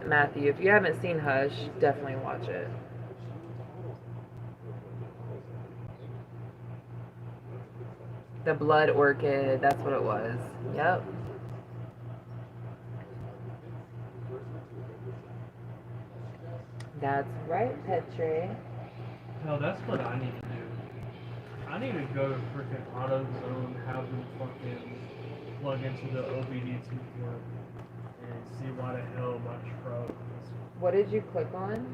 Matthew, if you haven't seen Hush, definitely watch it. The Blood Orchid. That's what it was. Yep. That's right, Petre. Hell, that's what I need to do. I need to go to freaking AutoZone, have them fucking plug into the OBD2 port and see why the hell my truck is. What did you click on?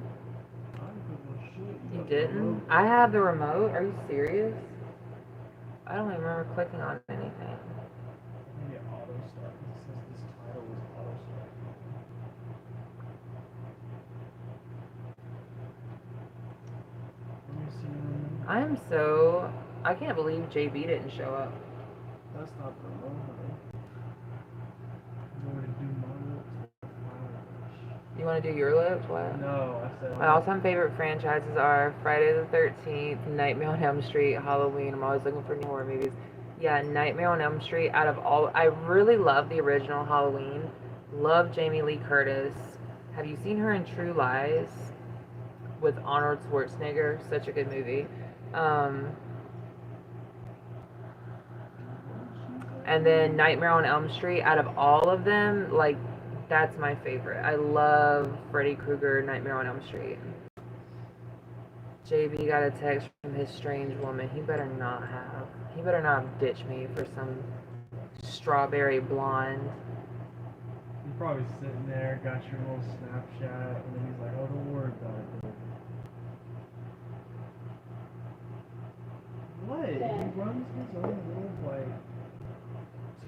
I don't give a shit. You got the didn't? remote. I have the remote. Are you serious? I don't even remember clicking on anything. Maybe auto start. It says this title was auto start. Let me see. I can't believe JB didn't show up. That's not the remote. I'm going to do my lips with flowers. You want to do your lips? What? No, I said. My all-time favorite franchises are Friday the 13th, Nightmare on Elm Street, Halloween. I'm always looking for new horror movies. Yeah, Nightmare on Elm Street. Out of all, I really love the original Halloween. Love Jamie Lee Curtis. Have you seen her in True Lies with Arnold Schwarzenegger? Such a good movie. And then Nightmare on Elm Street. Out of all of them, like, that's my favorite. I love Freddy Krueger, Nightmare on Elm Street. JB got a text from his strange woman. He better not have ditched me for some strawberry blonde. You're probably sitting there, got your little Snapchat, and then he's like, oh, don't worry about it. What? He runs his own little, like...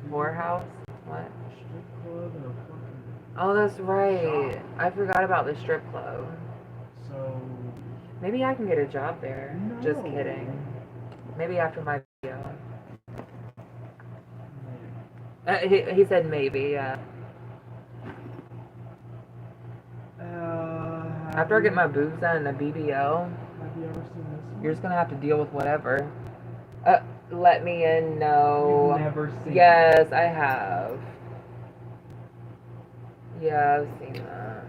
Whorehouse? What? Strip club and a fucking... Oh, that's right. I forgot about the strip club. So... Maybe I can get a job there. No. Just kidding. Maybe after my video. He said maybe, yeah. After I get my boobs done and a BBL, Have you ever seen this one? you're just gonna have to deal with whatever. Let me in, no. You've never seen Yes, I have. Yeah, I've seen that.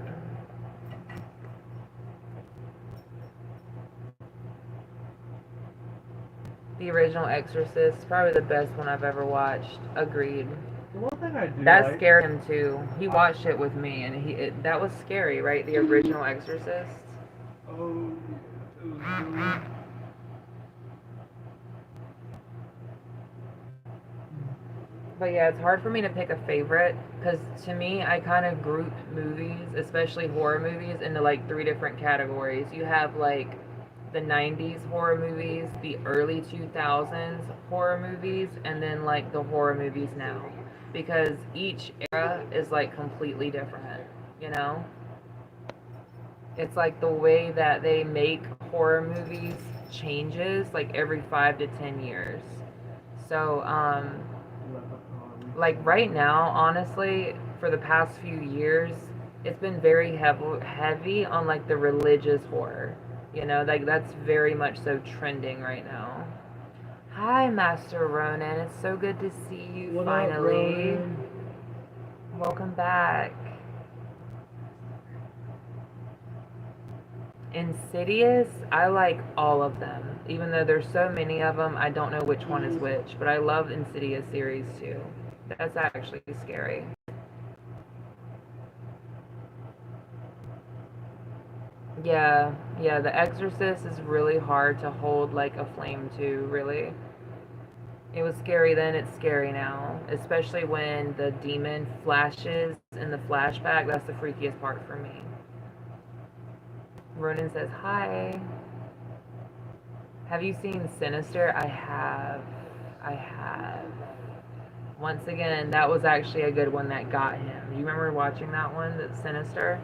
The original Exorcist, probably the best one I've ever watched. Agreed. The one thing I do That like... scared him too. He watched it with me, and that was scary, right? The original Exorcist. Oh, it was really... But yeah, it's hard for me to pick a favorite because to me, I kind of group movies, especially horror movies, into like 3 different categories. You have like the 90s horror movies, the early 2000s horror movies, and then like the horror movies now. Because each era is like completely different, you know? It's like the way that they make horror movies changes like every 5 to 10 years. So, like right now, honestly, for the past few years, it's been very heavy on like the religious horror. You know, like that's very much so trending right now. Hi, Master Ronan. It's so good to see you What finally. up, Ronan? Welcome back. Insidious, I like all of them. Even though there's so many of them, I don't know which one is which. But I love Insidious series too. That's actually scary. Yeah, The Exorcist is really hard to hold like a flame to, really. It was scary then, it's scary now. Especially when the demon flashes in the flashback, that's the freakiest part for me. Ronan says, hi. Have you seen Sinister? I have. Once again, that was actually a good one that got him. Do you remember watching that one, that's Sinister?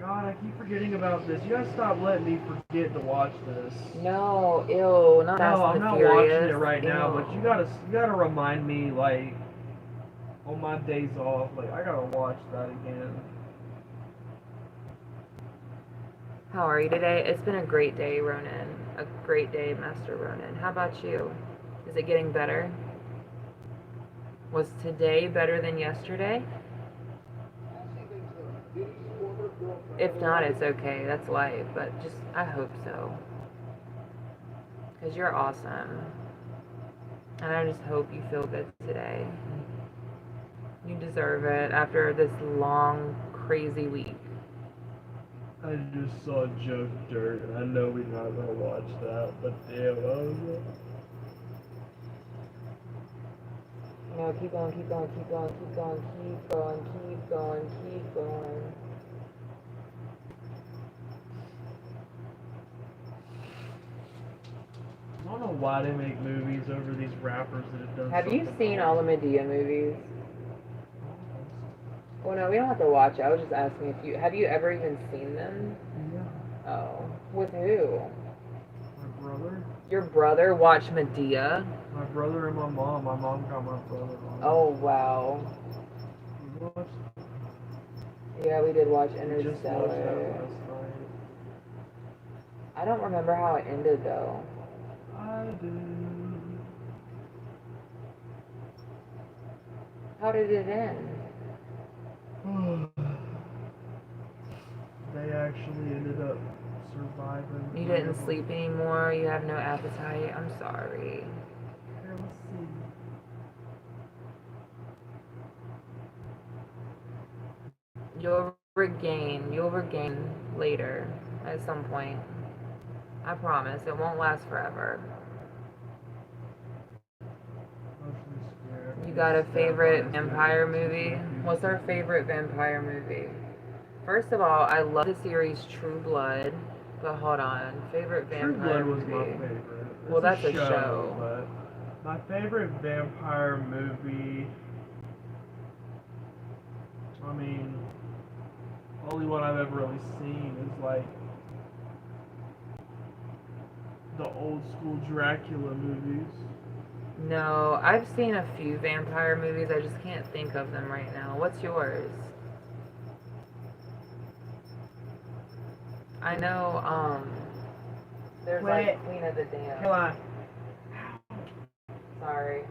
God, I keep forgetting about this. You gotta stop letting me forget to watch this. No, ew, not Fast No, I'm and the not Furious. watching it right now, but Ew. you gotta remind me, like, on my days off, like, I gotta watch that again. How are you today? It's been a great day, Ronan. A great day, Master Ronan. How about you? Is it getting better? Was today better than yesterday? If not, it's okay. That's life. But just, I hope so. Because you're awesome. And I just hope you feel good today. You deserve it after this long, crazy week. I just saw Joe Dirt, and I know we're not gonna watch that, but damn, I was No, keep going, keep going, keep going, keep going, keep going, keep going, keep going. I don't know why they make movies over these rappers that have done Have you something seen wrong. all the Medea movies? Well, no, we don't have to watch it. I was just asking if you have you ever even seen them? Yeah. Oh, with who? My brother? Your brother watched Medea? My brother and my mom. My mom got my brother on. Oh wow. You watched? Yeah, we did watch We just watched that Interstellar. last night. I don't remember how it ended though. I do. How did it end? They actually ended up surviving. You didn't sleep anymore. You have no appetite. I'm sorry. Here, let's see. You'll regain later at some point. I promise. It won't last forever. You got a favorite vampire movie? What's our favorite vampire movie? First of all, I love the series True Blood. But hold on. Favorite True vampire Blood was movie? my favorite. Well, It's that's a show. But my favorite vampire movie, I mean, only one I've ever really seen is like the old school Dracula movies. No, I've seen a few vampire movies. I just can't think of them right now. What's yours? I know, there's Wait. like Queen of the Damned. Come on. Sorry.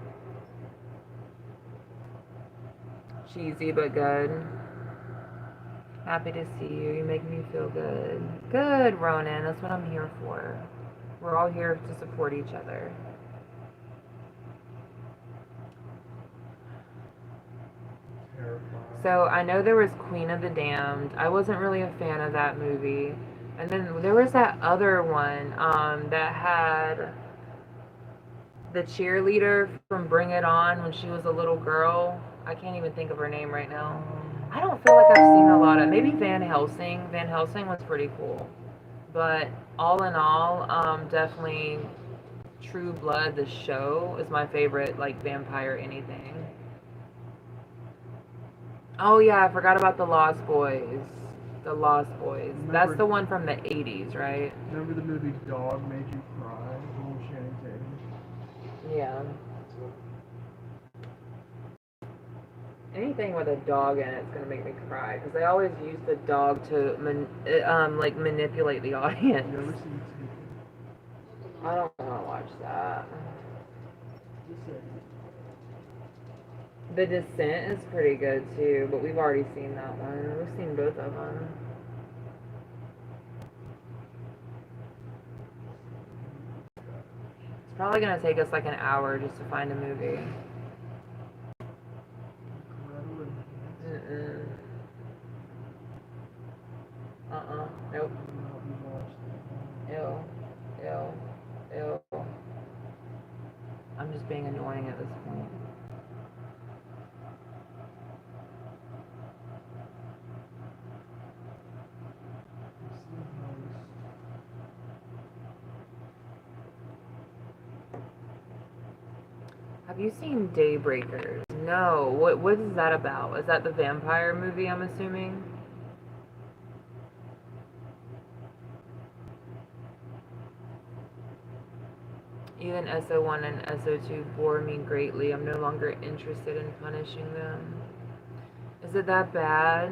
Cheesy but good. Happy to see you. You make me feel good. Good, Ronan. That's what I'm here for. We're all here to support each other. Terrifying. So I know there was Queen of the Damned. I wasn't really a fan of that movie. And then there was that other one that had the cheerleader from Bring It On when she was a little girl. I can't even think of her name right now. I don't feel like I've seen a lot of, maybe Van Helsing. Van Helsing was pretty cool. But all in all, definitely True Blood, the show, is my favorite, like, vampire anything. Oh yeah, I forgot about The Lost Boys. The Lost Boys. That's the one from the 80s, right? Remember the movie Dog Made You Cry? With Channing Tatum? Yeah. Anything with a dog in it's gonna make me cry because they always use the dog to like manipulate the audience. You ever seen I don't want to watch that. The Descent is pretty good too, but we've already seen that one. We've seen both of them. It's probably gonna take us like an hour just to find a movie. Mm-mm. Nope. Ew. Ew. Ew. I'm just being annoying at this point. Have you seen Daybreakers? No. What is that about? Is that the vampire movie, I'm assuming? Even SO1 and SO2 bore me greatly. I'm no longer interested in punishing them. Is it that bad?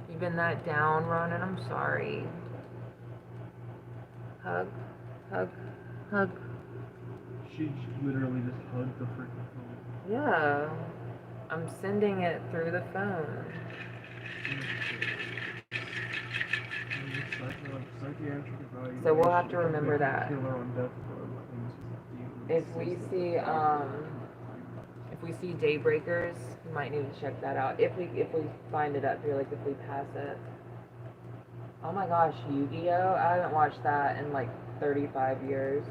You've been that down, Ronan? I'm sorry. Hug, hug, hug. She literally just hugged the freaking phone. Yeah. I'm sending it through the phone. So we'll have to remember that. If we see Daybreakers, we might need to check that out. If we find it up here, like if we pass it. Oh my gosh, Yu-Gi-Oh! I haven't watched that in like 35 years.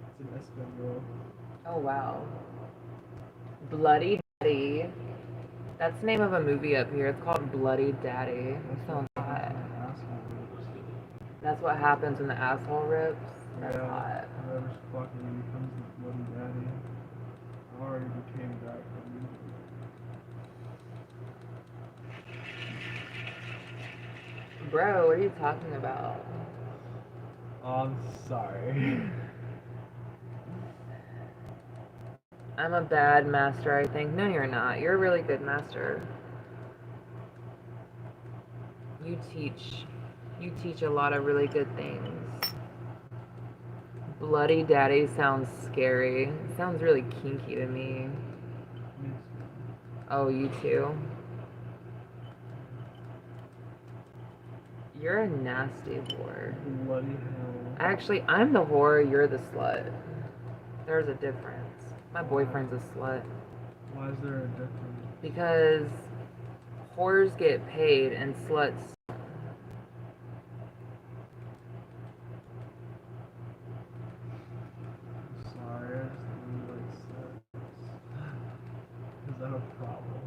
It's an Espanol. Oh wow. Bloody Daddy. That's the name of a movie up here. It's called Bloody Daddy. That sounds hot. That's what happens when the asshole rips. That's hot. Whoever's fucking you becomes the bloody daddy. I already became that from you. Bro, what are you talking about? I'm sorry. I'm a bad master, I think. No, you're not. You're a really good master. You teach a lot of really good things. Bloody Daddy sounds scary. It sounds really kinky to me. Oh, you too? You're a nasty whore. Bloody hell. Actually, I'm the whore, you're the slut. There's a difference. My boyfriend's a slut. Why is there a difference? Because whores get paid and sluts. Sorry, I just really like sex. Is that a problem?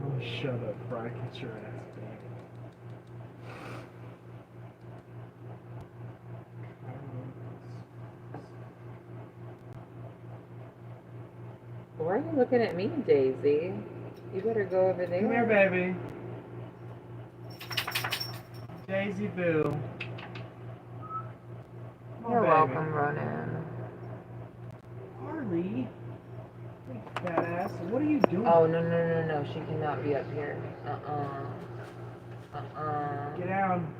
Oh, shut up, Brian. Get your ass back. Why are you looking at me, Daisy? You better go over there. Come here, baby. Daisy Boo. You're welcome, Ronan. Harley. Big fat ass. What are you doing? Oh, no. She cannot be up here. Get down.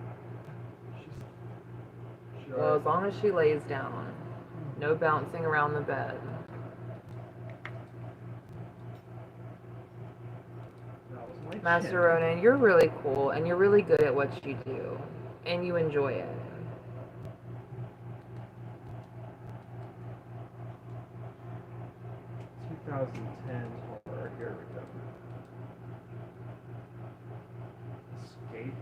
Well, as long as she lays down. No bouncing around the bed. Master Ronan, you're really cool and you're really good at what you do. And you enjoy it. Horror. Here we go. Escape.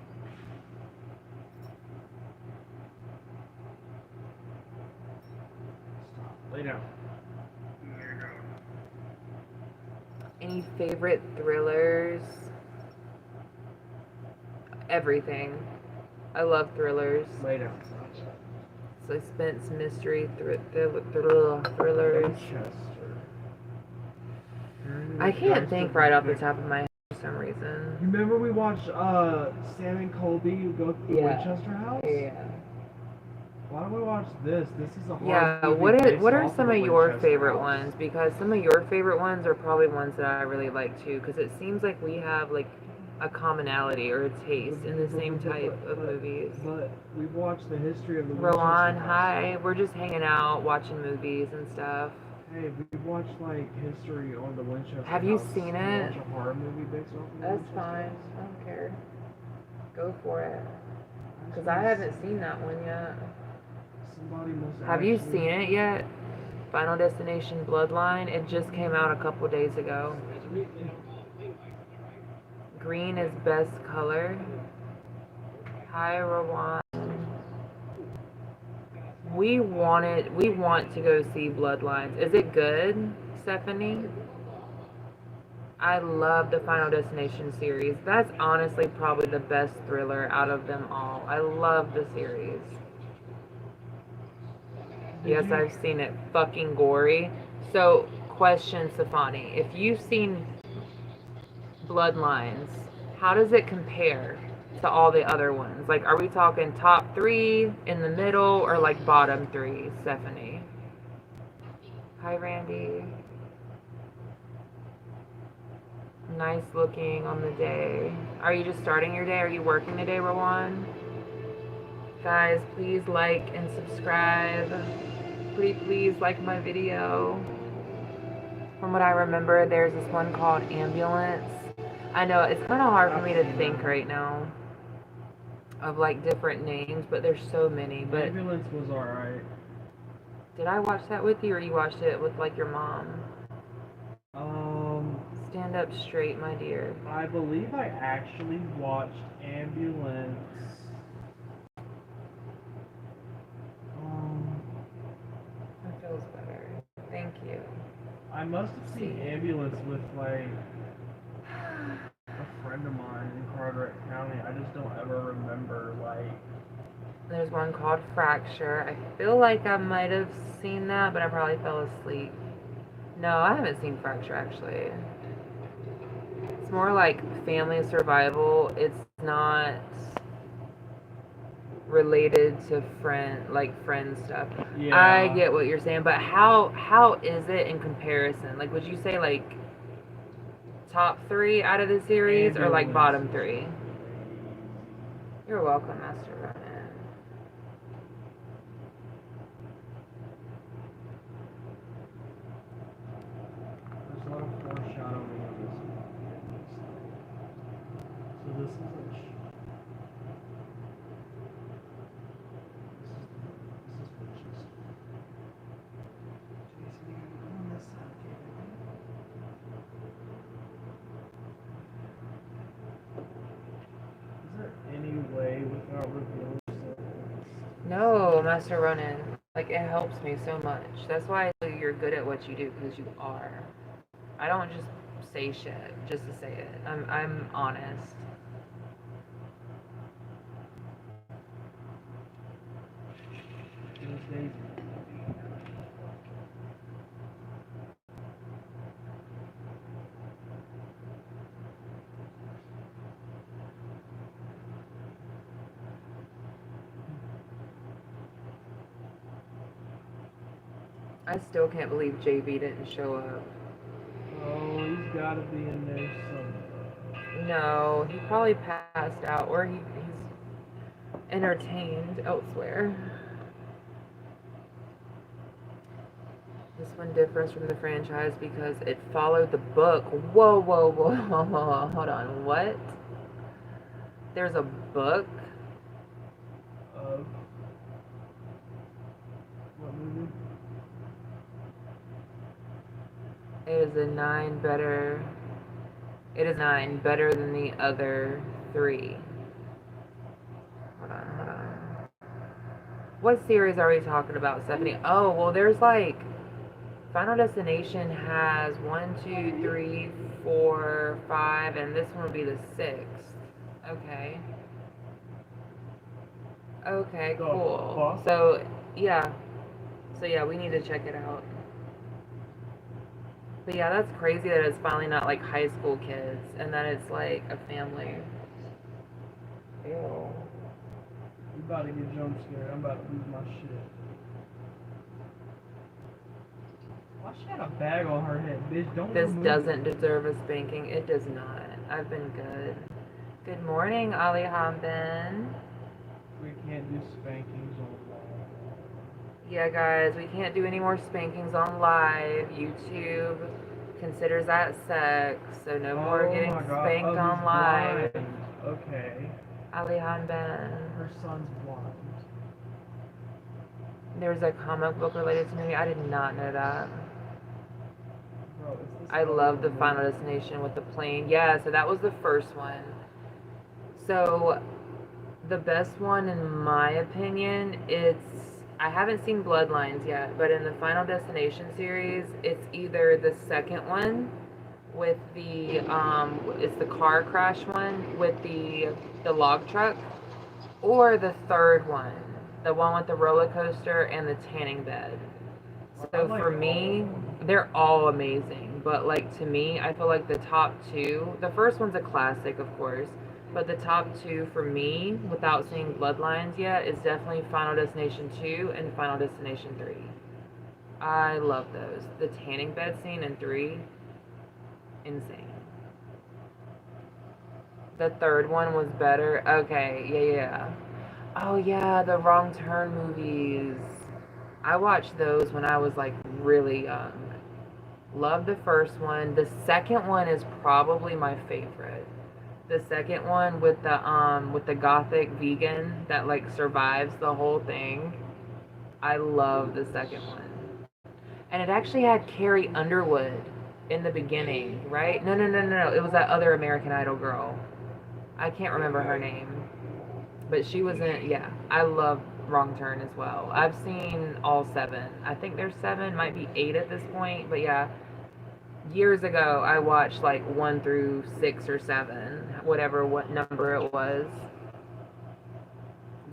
Stop. Lay down. Any favorite thrillers? Everything. I love thrillers. Lay down. Suspense, mystery, thrillers. Winchester. I can't think right off the top of my head for some reason. You remember we watched Sam and Colby go to the Winchester house? Yeah. Why don't we watch this? This is a horror Yeah, movie what based are off some the of your Winchester favorite house. ones? Because some of your favorite ones are probably ones that I really like too. Because it seems like we have like a commonality or a taste in the same type of movies. But we've watched the history of the Winchester Rowan, house. hi. We're just hanging out, watching movies and stuff. Hey, we've watched like history on the Winchester Have you house. seen We it? watch a horror movie based off of the That's Winchester fine. house. I don't care. Go for it. Because I haven't seen that one yet. Somebody must Have you actually- seen it yet? Final Destination Bloodline? It just came out a couple days ago. Green is best color. Hi, Rowan. We want to go see Bloodlines. Is it good, Stephanie? I love the Final Destination series. That's honestly probably the best thriller out of them all. I love the series. Yes, I've seen it. Fucking gory. So, question, Stefani. If you've seen Bloodlines, how does it compare to all the other ones? Like, are we talking top 3, in the middle, or like bottom 3, Stephanie? Hi, Randy. Nice looking on the day. Are you just starting your day? Are you working today, Rowan? Guys, please like and subscribe. Please like my video. From what I remember, there's this one called Ambulance. I know it's kind of hard for me to think right now of like different names, but there's so many. But Ambulance was alright. did I watch that with you, or you watched it with like your mom? Stand up straight, my dear. I believe I actually watched Ambulance. That feels better. Thank you. I must have seen Ambulance with like a friend of mine in Carteret County. I just don't ever remember like. There's one called Fracture. I feel like I might have seen that, but I probably fell asleep. No, I haven't seen Fracture actually. It's more like family survival. It's not related to friend stuff. Yeah. I get what you're saying, but how is it in comparison? Like, would you say like top 3 out of the series, or like bottom 3? You're welcome, Master Ronan. There's a lot of foreshadowing of this one. So this is Winchester. Jason, you gotta go on this side, okay? Is there any way without revealing something? No, Master Ronan. Like, it helps me so much. That's why you're good at what you do, because you are. I don't just say shit just to say it. I'm honest. I still can't believe JB didn't show up. Oh, he's gotta be in there somewhere. No, he probably passed out, or he's entertained elsewhere. This one differs from the franchise because it followed the book. Whoa, hold on, what? There's a book? What movie? It is 9 better than the other 3. Hold on. What series are we talking about, Stephanie? Oh, well, there's like Final Destination has 1, 2, 3, 4, 5, and this one would be the 6th. Okay. Okay, cool. So yeah, we need to check it out. But yeah, that's crazy that it's finally not like high school kids, and that it's like a family. Ew. You about to get jump scared. I'm about to lose my shit. Why she had a bag on her head, bitch? Don't This remove doesn't it. deserve a spanking. It does not. I've been good. Good morning, Ali Hamben. We can't do spankings on Yeah, guys, we can't do any more spankings on live. YouTube considers that sex, so no more getting spanked on live. Blind. Okay. Ali Hanben. Her son's blind. There's a comic book related to me. I did not know that. Bro, is this I love the Final Destination with the plane. Yeah, so that was the first one. So the best one, in my opinion, I haven't seen Bloodlines yet, but in the Final Destination series, it's either the second one with the it's the car crash one with the log truck, or the third one, the one with the roller coaster and the tanning bed. So for me, they're all amazing, but like to me, I feel like the top two, the first one's a classic, of course, but the top two for me, without seeing Bloodlines yet, is definitely Final Destination 2 and Final Destination 3. I love those. The tanning bed scene in 3, insane. The third one was better. Okay, yeah. Oh yeah, the Wrong Turn movies. I watched those when I was like really young. Love the first one. The second one is probably my favorite. The second one with the gothic vegan that like survives the whole thing. I love the second one. And it actually had Carrie Underwood in the beginning, right? No. It was that other American Idol girl. I can't remember her name. But she was in, yeah. I love Wrong Turn as well. I've seen all 7. I think there's 7, might be 8 at this point. But yeah, years ago I watched like 1 through 6 or 7, what number it was.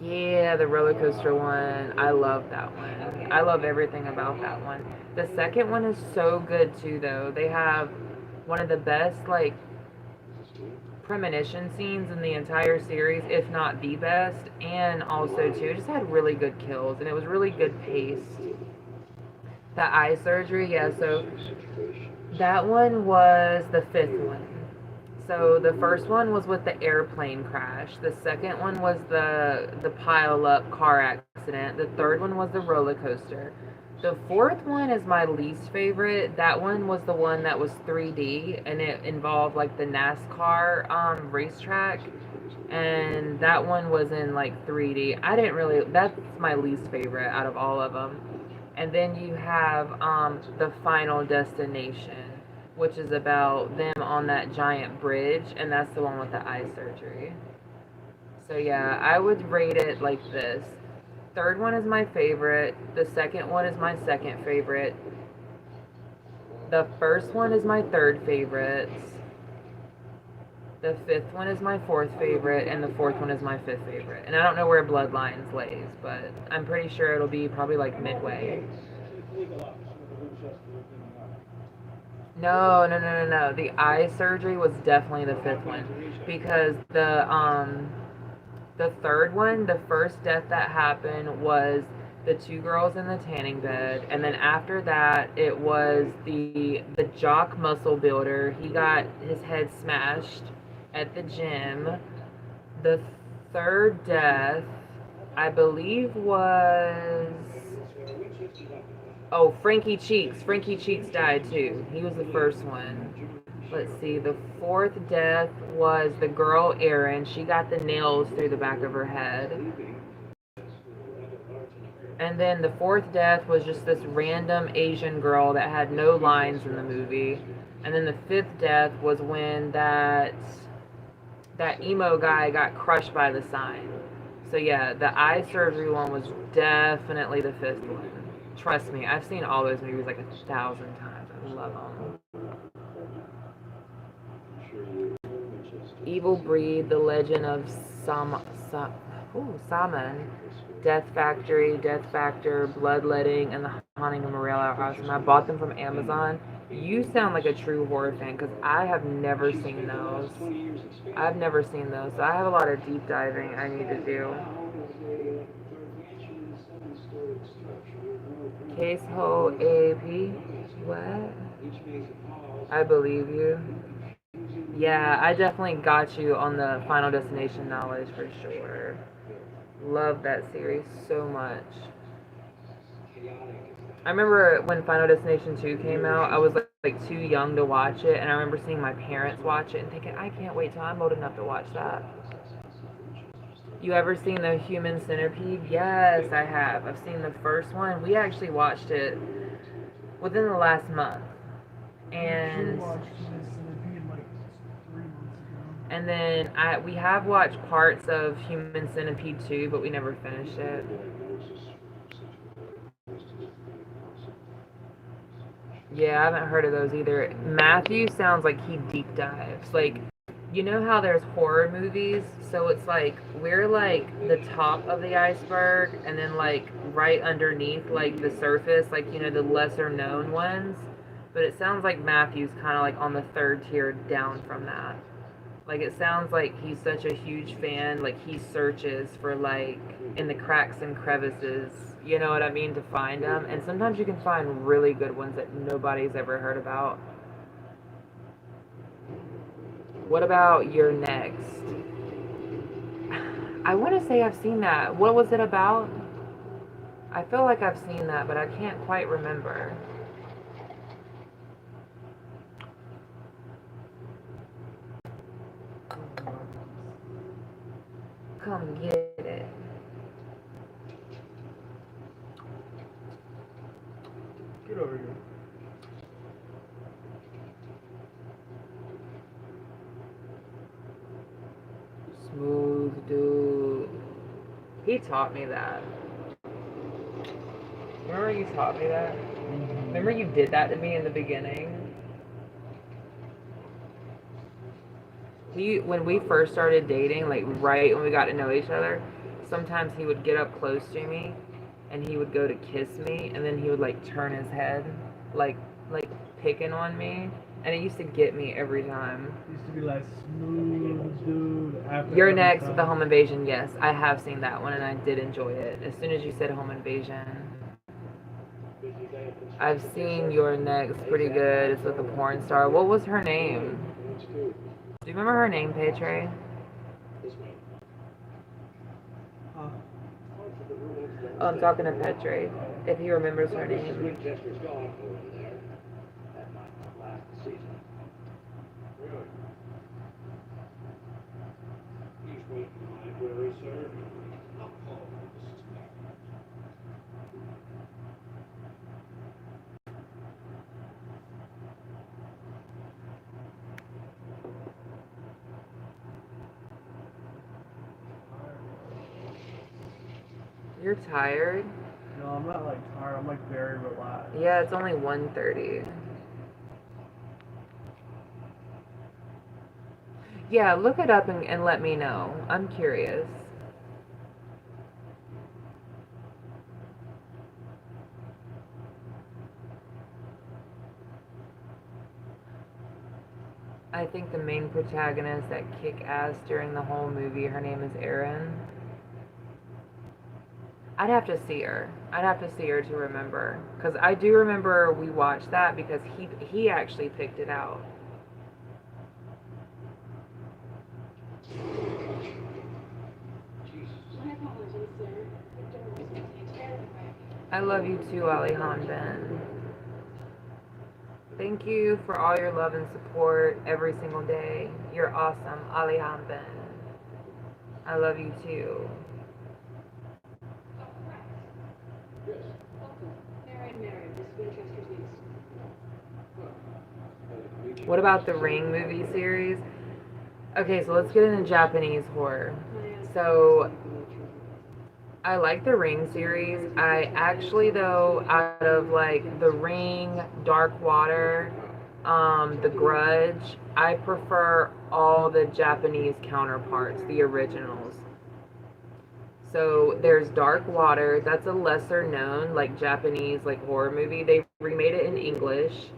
Yeah, the roller coaster one. I love that one. I love everything about that one. The second one is so good too, though. They have one of the best like premonition scenes in the entire series, if not the best, and also too, it just had really good kills and it was really good paced. The eye surgery, yeah, so that one was the 5th one. So the first one was with the airplane crash. The second one was the pile up car accident. The third one was the roller coaster. The fourth one is my least favorite. That one was the one that was 3D and it involved like the NASCAR racetrack. And that one was in like 3D. I didn't really, that's my least favorite out of all of them. And then you have the Final Destination, which is about them on that giant bridge, and that's the one with the eye surgery. So yeah, I would rate it like this. Third one is my favorite. The second one is my second favorite. The first one is my third favorite. The 5th one is my 4th favorite, and the 4th one is my 5th favorite. And I don't know where Bloodlines lays, but I'm pretty sure it'll be probably like midway. No. The eye surgery was definitely the 5th one because the third one, the first death that happened was the 2 girls in the tanning bed, and then after that it was the jock muscle builder. He got his head smashed at the gym. The third death, I believe, was Frankie Cheeks. Frankie Cheeks died too. He was the first one. Let's see. The 4th death was the girl Erin. She got the nails through the back of her head. And then the 4th death was just this random Asian girl that had no lines in the movie. And then the 5th death was when that emo guy got crushed by the sign. So yeah, the eye surgery one was definitely the 5th one. Trust me, I've seen all those movies like 1,000 times. I love them. Evil Breed, The Legend of Salmon, Death Factory, Death Factor, Bloodletting, and The Haunting of Morel are awesome. I bought them from Amazon. You sound like a true horror fan because I have never seen those. I've never seen those. So I have a lot of deep diving I need to do. Case Ho AP. What? I believe you. Yeah, I definitely got you on the Final Destination knowledge for sure. Love that series so much. I remember when Final Destination 2 came out, I was like too young to watch it, and I remember seeing my parents watch it and thinking, I can't wait till I'm old enough to watch that. You ever seen the Human Centipede? Yes, I have. I've seen the first one. We actually watched it within the last month. And then we have watched parts of Human Centipede 2, but we never finished it. Yeah, I haven't heard of those either. Matthew sounds like he deep dives. Like, you know how there's horror movies? So it's like, we're like the top of the iceberg, and then like right underneath, like the surface, like, you know, the lesser known ones. But it sounds like Matthew's kind of like on the third tier down from that. Like it sounds like he's such a huge fan, like he searches for like in the cracks and crevices, you know what I mean, to find them. And sometimes you can find really good ones that nobody's ever heard about. What about You're Next? I want to say I've seen that. What was it about? I feel like I've seen that, but I can't quite remember. Come get it. Get over here. Smooth dude. He taught me that. Remember you taught me that? Remember you did that to me in the beginning? When we first started dating, like right when we got to know each other, sometimes he would get up close to me and he would go to kiss me and then he would like turn his head like picking on me, and it used to get me every time. Used to be like smooth dude. After You're every Next time. with the Home Invasion. Yes, I have seen that one and I did enjoy it. As soon as you said Home Invasion. I've seen You're Next, pretty good. It's with a porn star. What was her name? Do you remember her name, Petre? Huh? Oh, I'm talking to Petre. If he remembers her name. Winchester's gone over there. That might not last the season. Really? He's waiting in the library, sir. I'll call him. You're tired? No, I'm not like tired. I'm like very relaxed. Yeah, it's only 1:30. Yeah, look it up and let me know. I'm curious. I think the main protagonist that kick ass during the whole movie, her name is Erin. I'd have to see her. I'd have to see her to remember. Because I do remember we watched that because he actually picked it out. My apologies, sir. The door was opening terribly. I love you too, Alihan Ben. Thank you for all your love and support every single day. You're awesome, Alihan Ben. I love you too. Mary, Miss Winchester's niece. What about the Ring movie series? Okay, so let's get into Japanese horror. So I like the Ring series. I actually, though, out of like The Ring, Dark Water, The Grudge, I prefer all the Japanese counterparts, the originals. So there's Dark Water. That's a lesser known like Japanese like horror movie. They remade it in English.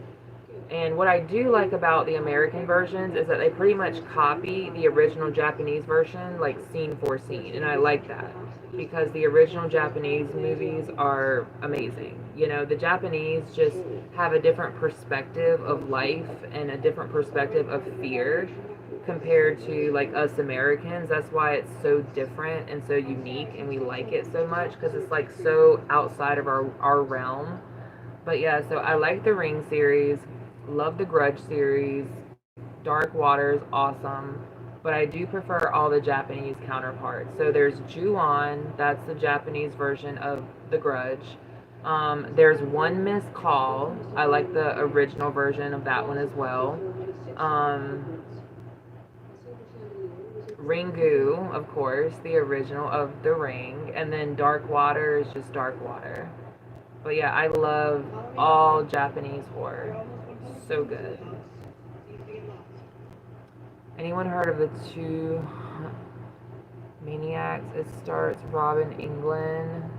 And what I do like about the American versions is that they pretty much copy the original Japanese version like scene for scene. And I like that because the original Japanese movies are amazing. You know, the Japanese just have a different perspective of life and a different perspective of fear compared to like us Americans. That's why it's so different and so unique and we like it so much because it's like so outside of our realm. But yeah, so I like the Ring series, love the Grudge series, Dark Water's awesome, but I do prefer all the Japanese counterparts. So there's Ju-on, that's the Japanese version of the Grudge. There's One Missed Call. I like the original version of that one as well. Ringu, of course, the original of The Ring, and then Dark Water is just Dark Water. But yeah, I love all Japanese horror. So good. Anyone heard of the Two Maniacs? It stars Robin Englund.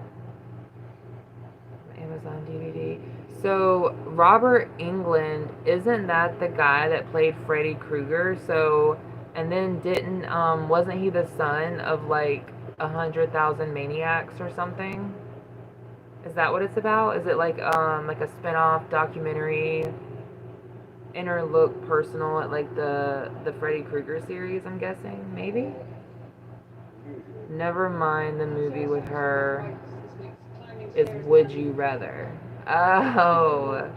Amazon DVD. So Robert Englund, isn't that the guy that played Freddy Krueger? So, and then didn't wasn't he the son of like 100,000 maniacs or something? Is that what it's about? Is it like a spin-off documentary, interlook personal at like the Freddy Krueger series? I'm guessing maybe. Never mind, the movie with her is Would You Rather. Oh.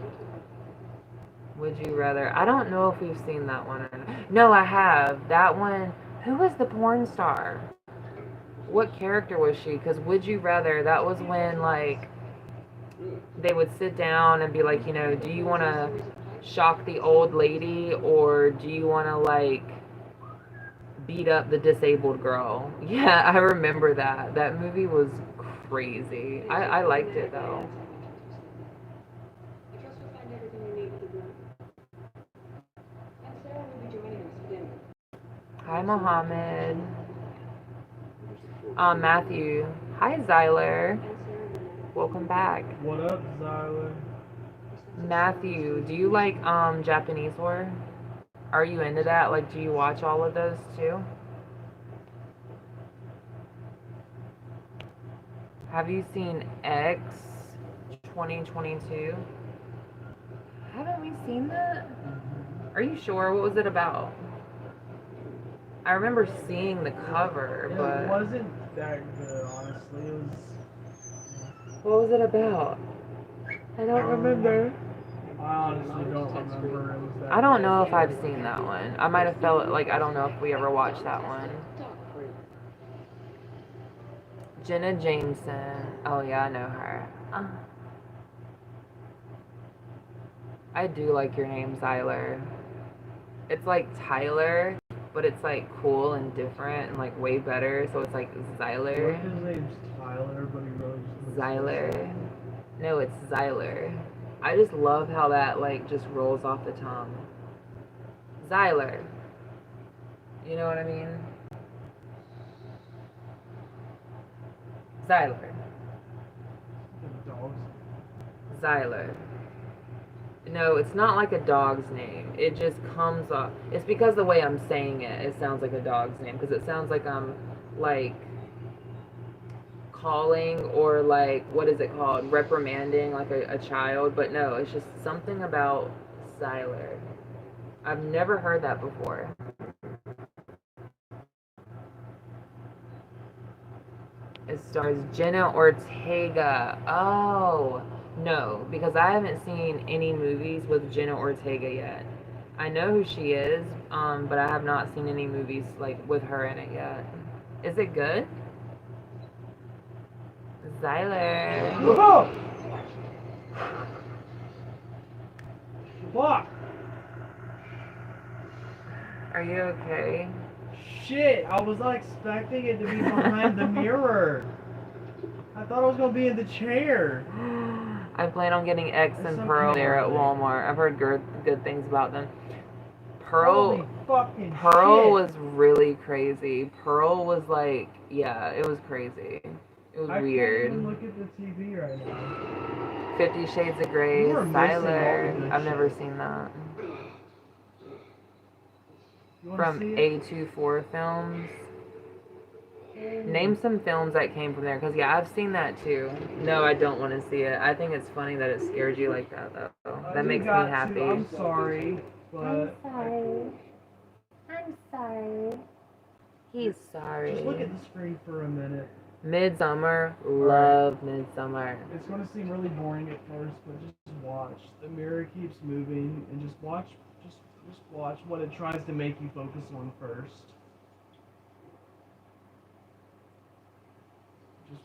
Would You Rather. I don't know if we've seen that one or not. No, I have. That one. Who was the porn star? What character was she? Because Would You Rather, that was when, like, they would sit down and be like, you know, do you want to shock the old lady or do you want to, like, beat up the disabled girl? Yeah, I remember that. That movie was crazy. I liked it, though. I trust you'll find everything you need at the room. And Sarah will be joining us for dinner. Hi, Mohammed. Matthew. Hi, Zyler. Welcome back. What up, Zyler? Matthew, do you like Japanese horror? Are you into that? Like, do you watch all of those too? Have you seen X 2022? Haven't we seen that? Are you sure? What was it about? I remember seeing the cover, but It wasn't that good, honestly. It was. what was it about? I don't remember. I honestly don't remember. It was that I don't know good. if I've seen that one. I might have felt like I don't know if we ever watched that one. Jenna Jameson. Oh yeah, I know her. I do like your name, Zyler. It's like Tyler, but it's like cool and different and like way better. So it's like Zyler. What if his name's Tyler, but he really just Zyler. No, it's Zyler. I just love how that like just rolls off the tongue. Zyler. You know what I mean? Zyler. dogs. Zyler. No, it's not like a dog's name. It just comes up. It's because the way I'm saying it, it sounds like a dog's name. Because it sounds like I'm like calling or like, what is it called? Reprimanding like a child. But no, it's just something about Zyler. I've never heard that before. It stars Jenna Ortega. Oh, no, because I haven't seen any movies with Jenna Ortega yet. I know who she is, but I have not seen any movies like with her in it yet. Is it good? Zyler. Whoa! Fuck! Are you okay? Shit! I was not expecting it to be behind the mirror. I thought I was gonna be in the chair. I plan on getting X and Some Pearl there at people- Walmart. I've heard good things about them. Pearl Holy fucking Pearl shit. was really crazy. Pearl was like, yeah, it was crazy. It was I weird. can't even look at the TV right now. 50 Shades of Grey, You are missing all the Tyler. good I've never shit. seen that. You wanna From see it? A24 Films. Name some films that came from there, because yeah, I've seen that too. No, I don't want to see it. I think it's funny that it scared you like that, though. That You makes me got to. happy. I'm sorry, but I'm sorry. He's sorry. just look at the screen for a minute. Midsummer. Love Midsummer. It's gonna seem really boring at first, but just watch. The mirror keeps moving, and just watch. Just watch what it tries to make you focus on first. Just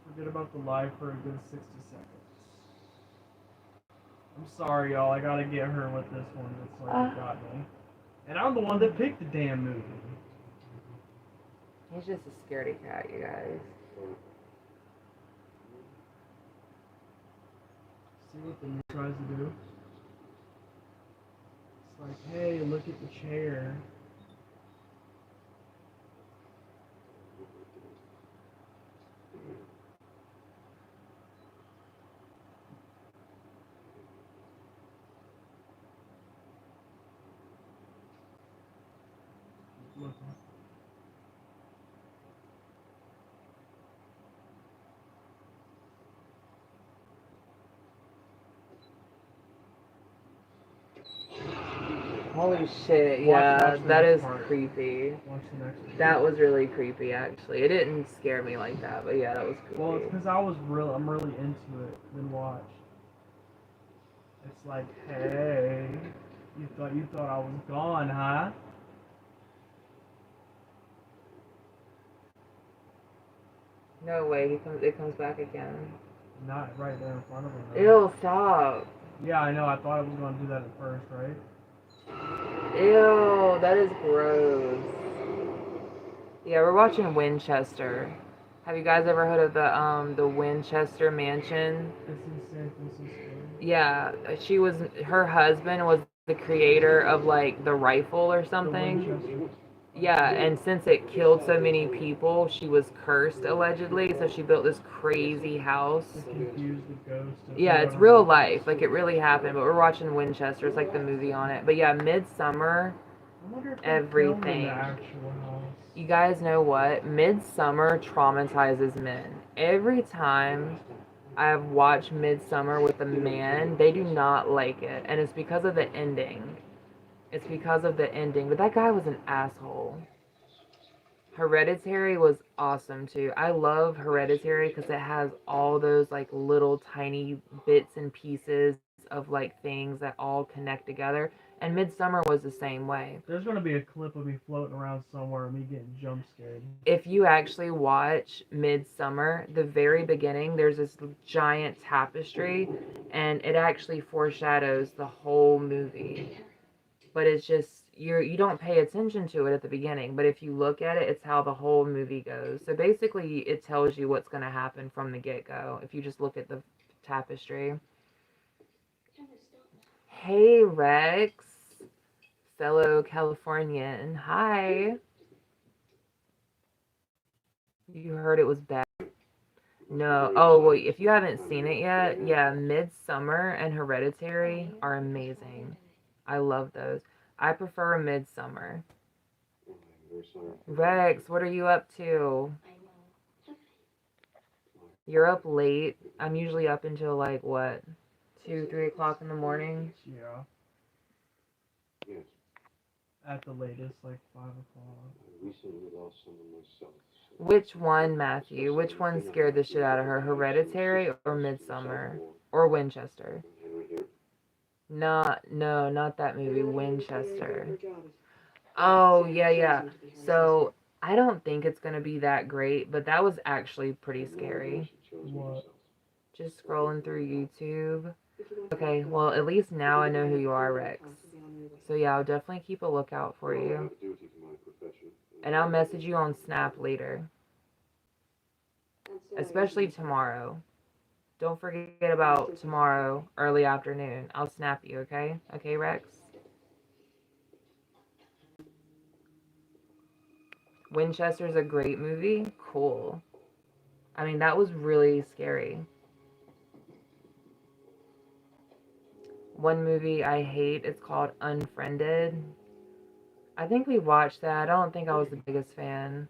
forget about the live for a good 60 seconds. I'm sorry, y'all. I gotta get her with this one. It's like got me. And I'm the one that picked the damn movie. He's just a scaredy cat, you guys. See what the mirror tries to do? It's like, hey, look at the chair. Holy shit, Watch yeah, the that next is part. creepy. Watch the next one. That was really creepy, actually. It didn't scare me like that, but yeah, that was creepy. Well, it's because I'm really into it. Then watch. It's like, hey, you thought I was gone, huh? No way, it comes back again. Not right there in front of him. Though. Ew, stop. Yeah, I know. I thought I was gonna do that at first, right? Ew, that is gross. Yeah, we're watching Winchester. Have you guys ever heard of the Winchester Mansion? It's in San Francisco. Yeah, her husband was the creator of like the rifle or something. Yeah, and since it killed so many people, she was cursed allegedly, so she built this crazy house. Confused the ghost. Yeah, it's real life, like it really happened, but we're watching Winchester, it's like the movie on it. But yeah, Midsummer, I wonder if everything. The actual house. You guys know what? Midsummer traumatizes men. Every time I've watched Midsummer with a man, they do not like it, and it's because of the ending. It's because of the ending, but that guy was an asshole. Hereditary was awesome too. I love Hereditary because it has all those like little tiny bits and pieces of like things that all connect together. And Midsummer was the same way. There's gonna be a clip of me floating around somewhere and me getting jump scared. If you actually watch Midsummer, the very beginning, there's this giant tapestry, and it actually foreshadows the whole movie. But it's just you don't pay attention to it at the beginning, but if you look at it, it's how the whole movie goes. So basically it tells you what's going to happen from the get-go if you just look at the tapestry. Hey Rex, fellow Californian, hi. You heard it was bad? No. Oh well, if you haven't seen it yet, yeah, Midsummer and Hereditary are amazing. I love those. I prefer Midsummer. Rex, what are you up to? You're up late. I'm usually up until like what? 2, 3 o'clock in the morning? Yeah. Yes. At the latest, like 5 o'clock. I recently lost someone myself. Which one, Matthew? Which one scared the shit out of her? Hereditary or Midsummer? Or Winchester? No, not that movie. Winchester. Oh, yeah. So, I don't think it's going to be that great, but that was actually pretty scary. What? Just scrolling through YouTube. Okay, well, at least now I know who you are, Rex. So, yeah, I'll definitely keep a lookout for you. And I'll message you on Snap later. Especially tomorrow. Don't forget about tomorrow, early afternoon. I'll snap you, okay? Okay, Rex? Winchester's a great movie? Cool. I mean, that was really scary. One movie I hate, it's called Unfriended. I think we watched that. I don't think I was the biggest fan.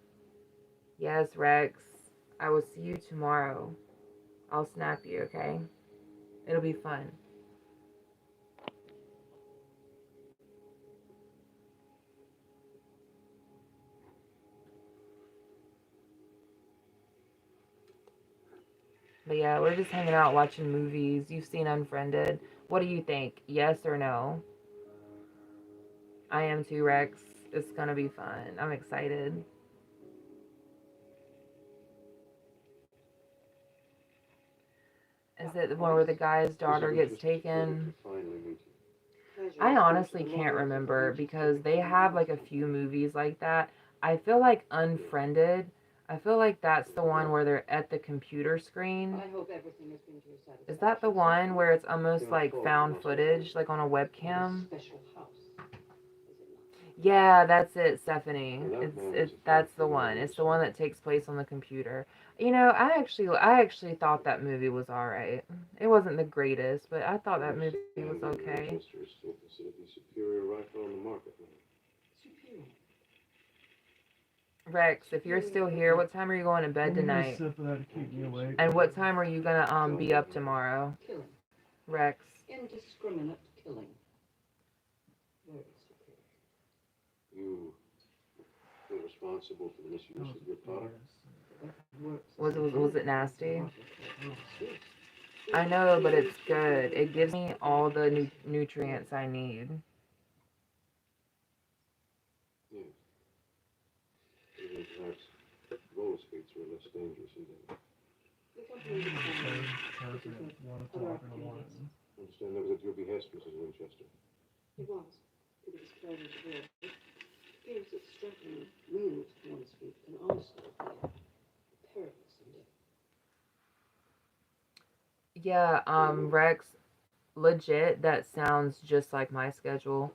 Yes, Rex. I will see you tomorrow. I'll snap you, okay? It'll be fun. But yeah, we're just hanging out watching movies. You've seen Unfriended. What do you think? Yes or no? I am too, Rex. It's gonna be fun. I'm excited. Is it the one where the guy's daughter gets taken? I honestly can't remember because they have like a few movies like that. I feel like Unfriended, I feel like that's the one where they're at the computer screen. I hope everything has been to your satisfaction. Is that the one where it's almost like found footage, like on a webcam? Special house, is it not? Yeah, that's it, Stephanie. That's the one. It's the one that takes place on the computer. You know, I actually thought that movie was alright. It wasn't the greatest, but I thought that movie was okay. Winchester is still considered the superior rifle on the market now. Superior. Rex, if you're still here, what time are you going to bed Give me a tonight? sip of that to keep me awake. And what time are you gonna be up tomorrow? Killing. Rex. Indiscriminate killing. Very specific. you feel responsible for the misuse of your product? Was it nasty? I know, but it's good. It gives me all the nutrients I need. Yes. Maybe perhaps roller skates were less dangerous in there. The company decided One other o'clock in the morning. opportunities. I understand that was at your behest, Mrs. Winchester. It was. It was pleasure to work. Games that strengthen moves one's feet can also be perilous indeed. Yeah, Rex, legit, that sounds just like my schedule.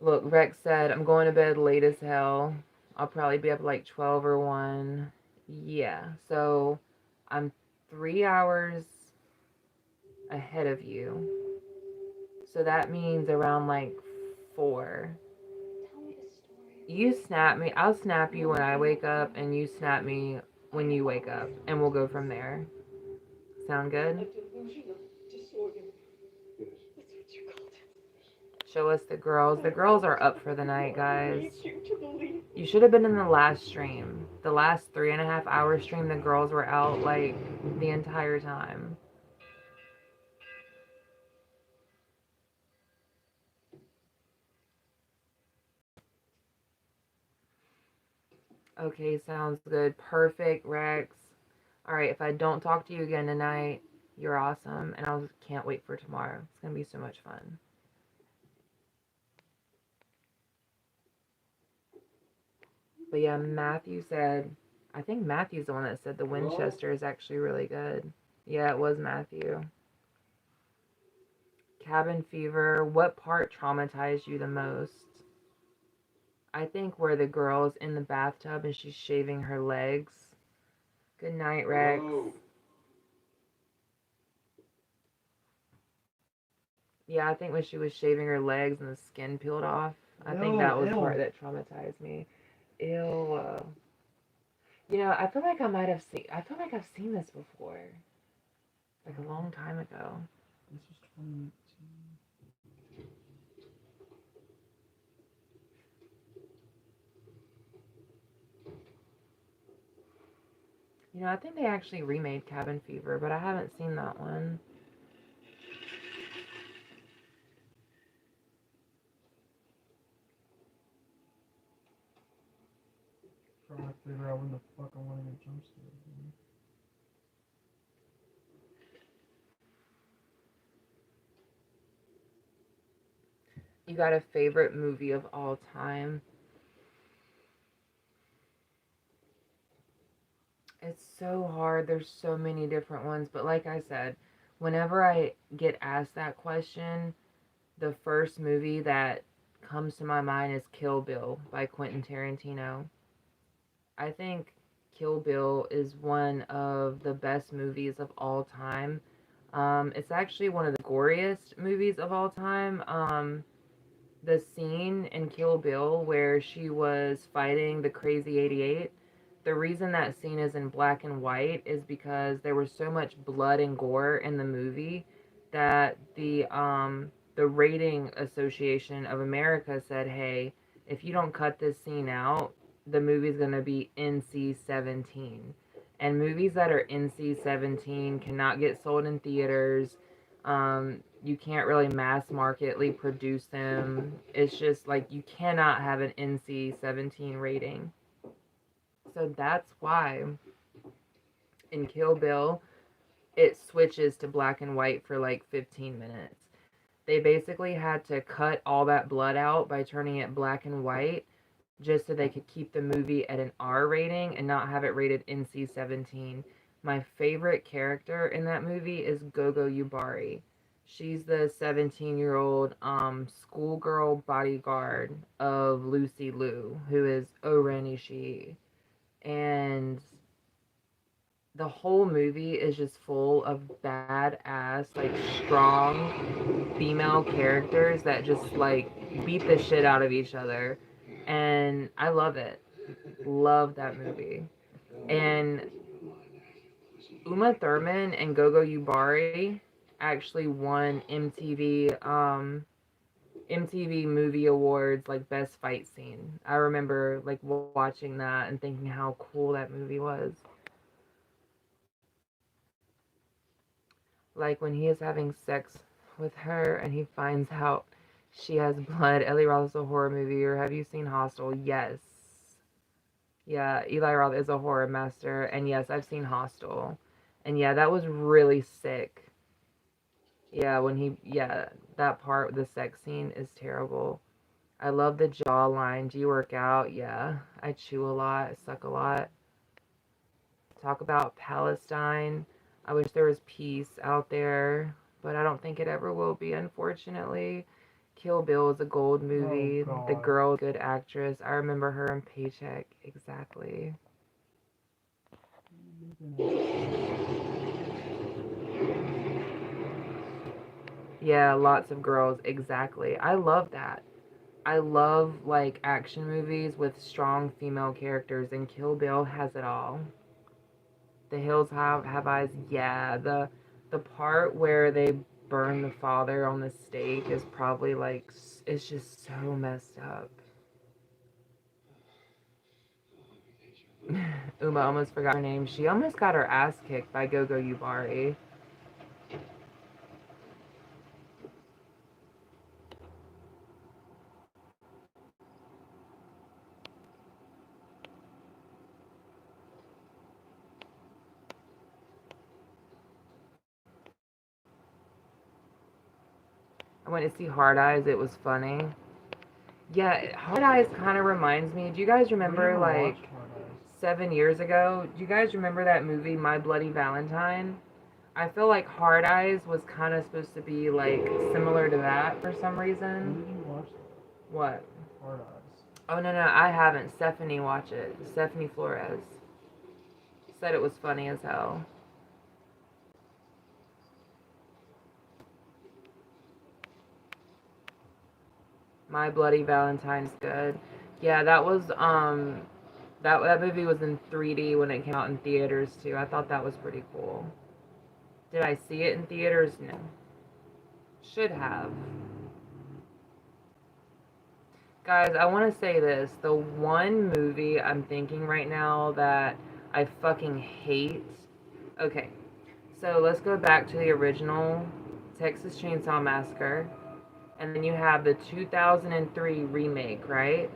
Look, Rex said, I'm going to bed late as hell. I'll probably be up like 12 or 1. Yeah, so I'm 3 hours ahead of you. So that means around like 4. Tell me the story. You snap me. I'll snap you when I wake up, and you snap me when you wake up, and we'll go from there. Sound A good? delusional disorder. Yes. That's what you called it. Show us the girls. The girls are up for the night, I guys. need you to believe. You should have been in the last stream. The last 3.5 hour stream, the girls were out like the entire time. Okay, sounds good. Perfect, Rex. Alright, if I don't talk to you again tonight, you're awesome. And I can't wait for tomorrow. It's going to be so much fun. But yeah, Matthew said, I think Matthew's the one that said the Winchester is actually really good. Yeah, it was Matthew. Cabin fever. What part traumatized you the most? I think where the girl's in the bathtub and she's shaving her legs. Good night, Rex. Hello. Yeah, I think when she was shaving her legs and the skin peeled off. I think that was the part that traumatized me. Ew. You know, I feel like I've seen this before. Like a long time ago. This was 2018. You know, I think they actually remade Cabin Fever, but I haven't seen that one. Trying to figure out when the fuck I want to get jump scared again. You got a favorite movie of all time? It's so hard. There's so many different ones. But like I said, whenever I get asked that question, the first movie that comes to my mind is Kill Bill by Quentin Tarantino. I think Kill Bill is one of the best movies of all time. It's actually one of the goriest movies of all time. The scene in Kill Bill where she was fighting the Crazy 88, the reason that scene is in black and white is because there was so much blood and gore in the movie that the Rating Association of America said, hey, if you don't cut this scene out, the movie's going to be NC-17. And movies that are NC-17 cannot get sold in theaters. You can't really mass marketly produce them. It's just like you cannot have an NC-17 rating. So that's why in Kill Bill, it switches to black and white for like 15 minutes. They basically had to cut all that blood out by turning it black and white just so they could keep the movie at an R rating and not have it rated NC-17. My favorite character in that movie is Gogo Yubari. She's the 17-year-old schoolgirl bodyguard of Lucy Liu, who is Oren Ishii. And the whole movie is just full of badass, like strong female characters that just like beat the shit out of each other. And I love it. Love that movie. And Uma Thurman and Gogo Yubari actually won MTV MTV Movie Awards, like best fight scene. I remember like watching that and thinking how cool that movie was. Like when he is having sex with her and he finds out she has blood. Eli Roth is a horror movie, or have you seen Hostel? Yes. Yeah, Eli Roth is a horror master, and yes, I've seen Hostel. And yeah, that was really sick. Yeah, yeah, that part, the sex scene is terrible. I love the jawline. Do you work out? Yeah. I chew a lot, suck a lot. Talk about Palestine. I wish there was peace out there, but I don't think it ever will be, unfortunately. Kill Bill is a gold movie. Oh, The God. girl, good actress. I remember her in Paycheck. Exactly. Yeah, lots of girls. Exactly. I love that. I love like action movies with strong female characters, and Kill Bill has it all. The Hills Have Eyes. Yeah, the part where they burn the father on the stake is probably like it's just so messed up. Uma almost forgot her name. She almost got her ass kicked by Gogo Yubari. I went to see Hard Eyes. It was funny. Yeah, Hard Eyes kind of reminds me. Do you guys remember like 7 years ago? Do you guys remember that movie My Bloody Valentine? I feel like Hard Eyes was kind of supposed to be like similar to that for some When reason. did you watch What? Hard Eyes? Oh no, I haven't. Stephanie watched it. Stephanie Flores said it was funny as hell. My Bloody Valentine's good. Yeah, that was that movie was in 3D when it came out in theaters too. I thought that was pretty cool. Did I see it in theaters? No. Should have. Guys, I want to say this. The one movie I'm thinking right now that I fucking hate. Okay, so let's go back to the original Texas Chainsaw Massacre. And then you have the 2003 remake, right?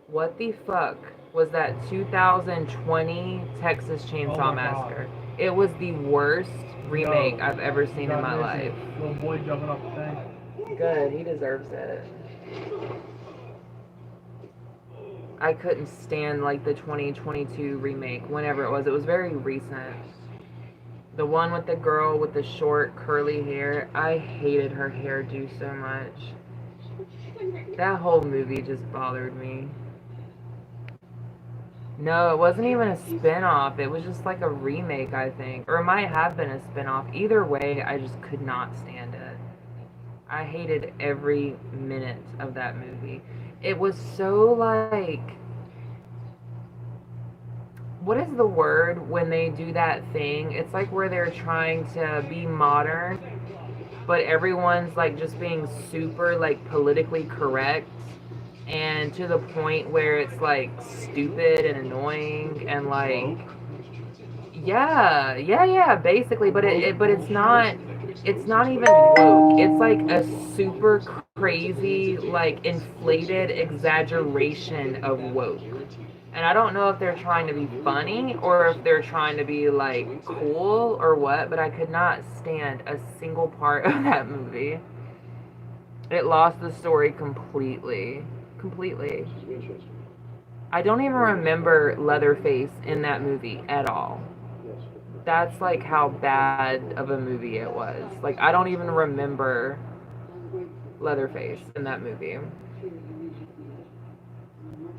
What the fuck was that 2020 Texas Chainsaw Massacre? It was the worst remake I've ever seen in my life. Little boy jumping off the thing. Good, he deserves it. I couldn't stand like the 2022 remake, whenever it was. It was very recent. The one with the girl with the short curly hair. I hated her hairdo so much. That whole movie just bothered me. No, it wasn't even a spin-off. It was just like a remake, I think. Or it might have been a spin-off. Either way, I just could not stand it. I hated every minute of that movie. It was so like... What is the word when they do that thing? It's like where they're trying to be modern, but everyone's like just being super like politically correct, and to the point where it's like stupid and annoying and like yeah, basically, but it's not even woke. It's like a super crazy like inflated exaggeration of woke. And I don't know if they're trying to be funny or if they're trying to be like cool or what, but I could not stand a single part of that movie. It lost the story completely. Completely. Winchester. I don't even remember Leatherface in that movie at all. Yes. That's like how bad of a movie it was. Like, I don't even remember Leatherface in that movie.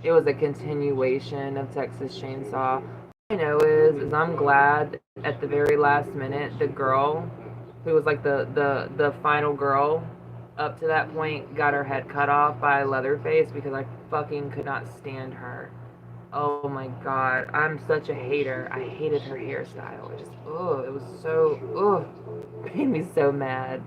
It was a continuation of Texas Chainsaw. All I know is I'm glad at the very last minute the girl who was like the final girl up to that point got her head cut off by Leatherface, because I fucking could not stand her. Oh my god, I'm such a hater. I hated her hairstyle. It just, it was so, made me so mad.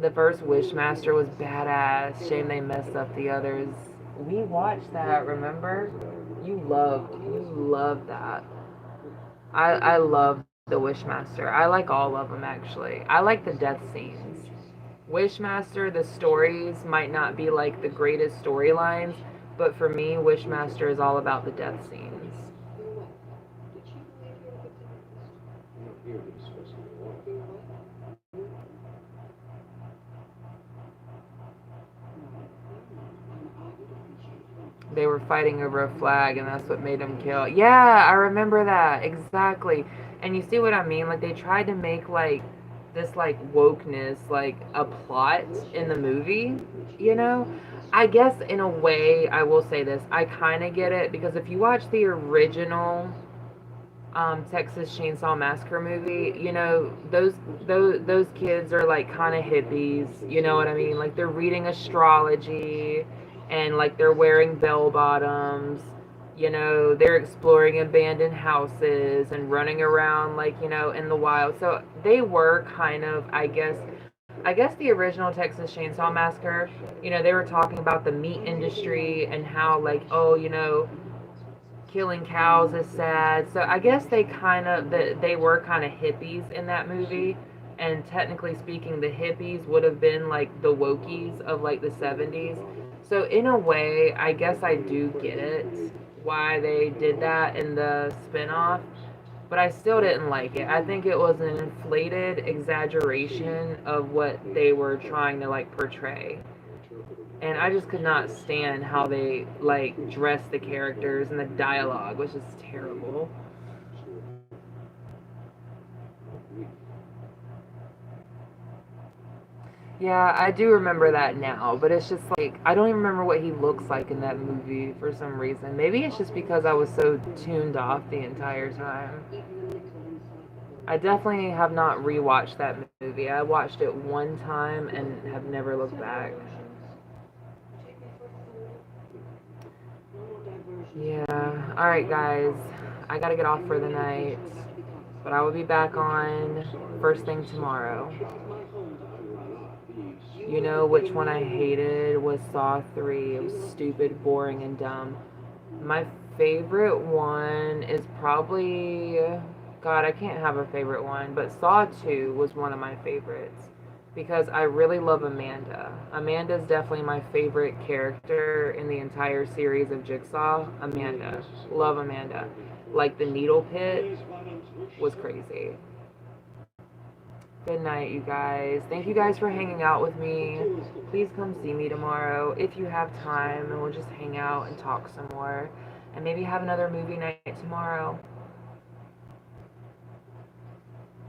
The first Wishmaster was badass. Shame they messed up the others. We watched that, remember? You loved that. I love the Wishmaster. I like all of them actually. I like the death scenes. Wishmaster, the stories might not be like the greatest storylines, but for me, Wishmaster is all about the death scenes. Your what? Did she believe you were a good therapist? I'm not here to discuss the law. Your what? They were fighting over a flag, and that's what made them kill. Yeah, I remember that exactly. And you see what I mean? Like they tried to make like this like wokeness like a plot in the movie. You know, I guess in a way, I will say this. I kind of get it because if you watch the original Texas Chainsaw Massacre movie, you know, those kids are like kind of hippies, you know what I mean? Like they're reading astrology and like they're wearing bell bottoms, you know, they're exploring abandoned houses and running around like, you know, in the wild. So they were kind of, I guess the original Texas Chainsaw Massacre, you know, they were talking about the meat industry and how like, oh, you know, killing cows is sad. So I guess they were kind of hippies in that movie. And technically speaking, the hippies would have been like the wokies of like the 70s. So in a way, I guess I do get it why they did that in the spin-off, but I still didn't like it. I think it was an inflated exaggeration of what they were trying to like portray. And I just could not stand how they like dressed the characters, and the dialogue was just terrible. Yeah, I do remember that now, but it's just like I don't even remember what he looks like in that movie for some reason. Maybe it's just because I was so tuned off the entire time. I definitely have not rewatched that movie. I watched it one time and have never looked back. Yeah. Alright, guys. I gotta get off for the night. But I will be back on first thing tomorrow. You know which one I hated was Saw 3. It was stupid, boring, and dumb. My favorite one is probably... God, I can't have a favorite one, but Saw 2 was one of my favorites because I really love Amanda. Amanda's definitely my favorite character in the entire series of Jigsaw. Amanda. Love Amanda. Like the needle pit was crazy. Good night, you guys. Thank you guys for hanging out with me. Please come see me tomorrow if you have time, and we'll just hang out and talk some more. And maybe have another movie night tomorrow.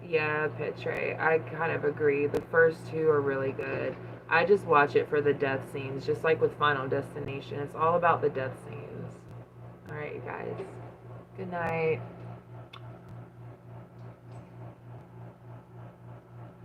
Yeah, Petre, I kind of agree. The first two are really good. I just watch it for the death scenes, just like with Final Destination. It's all about the death scenes. Alright, you guys. Good night.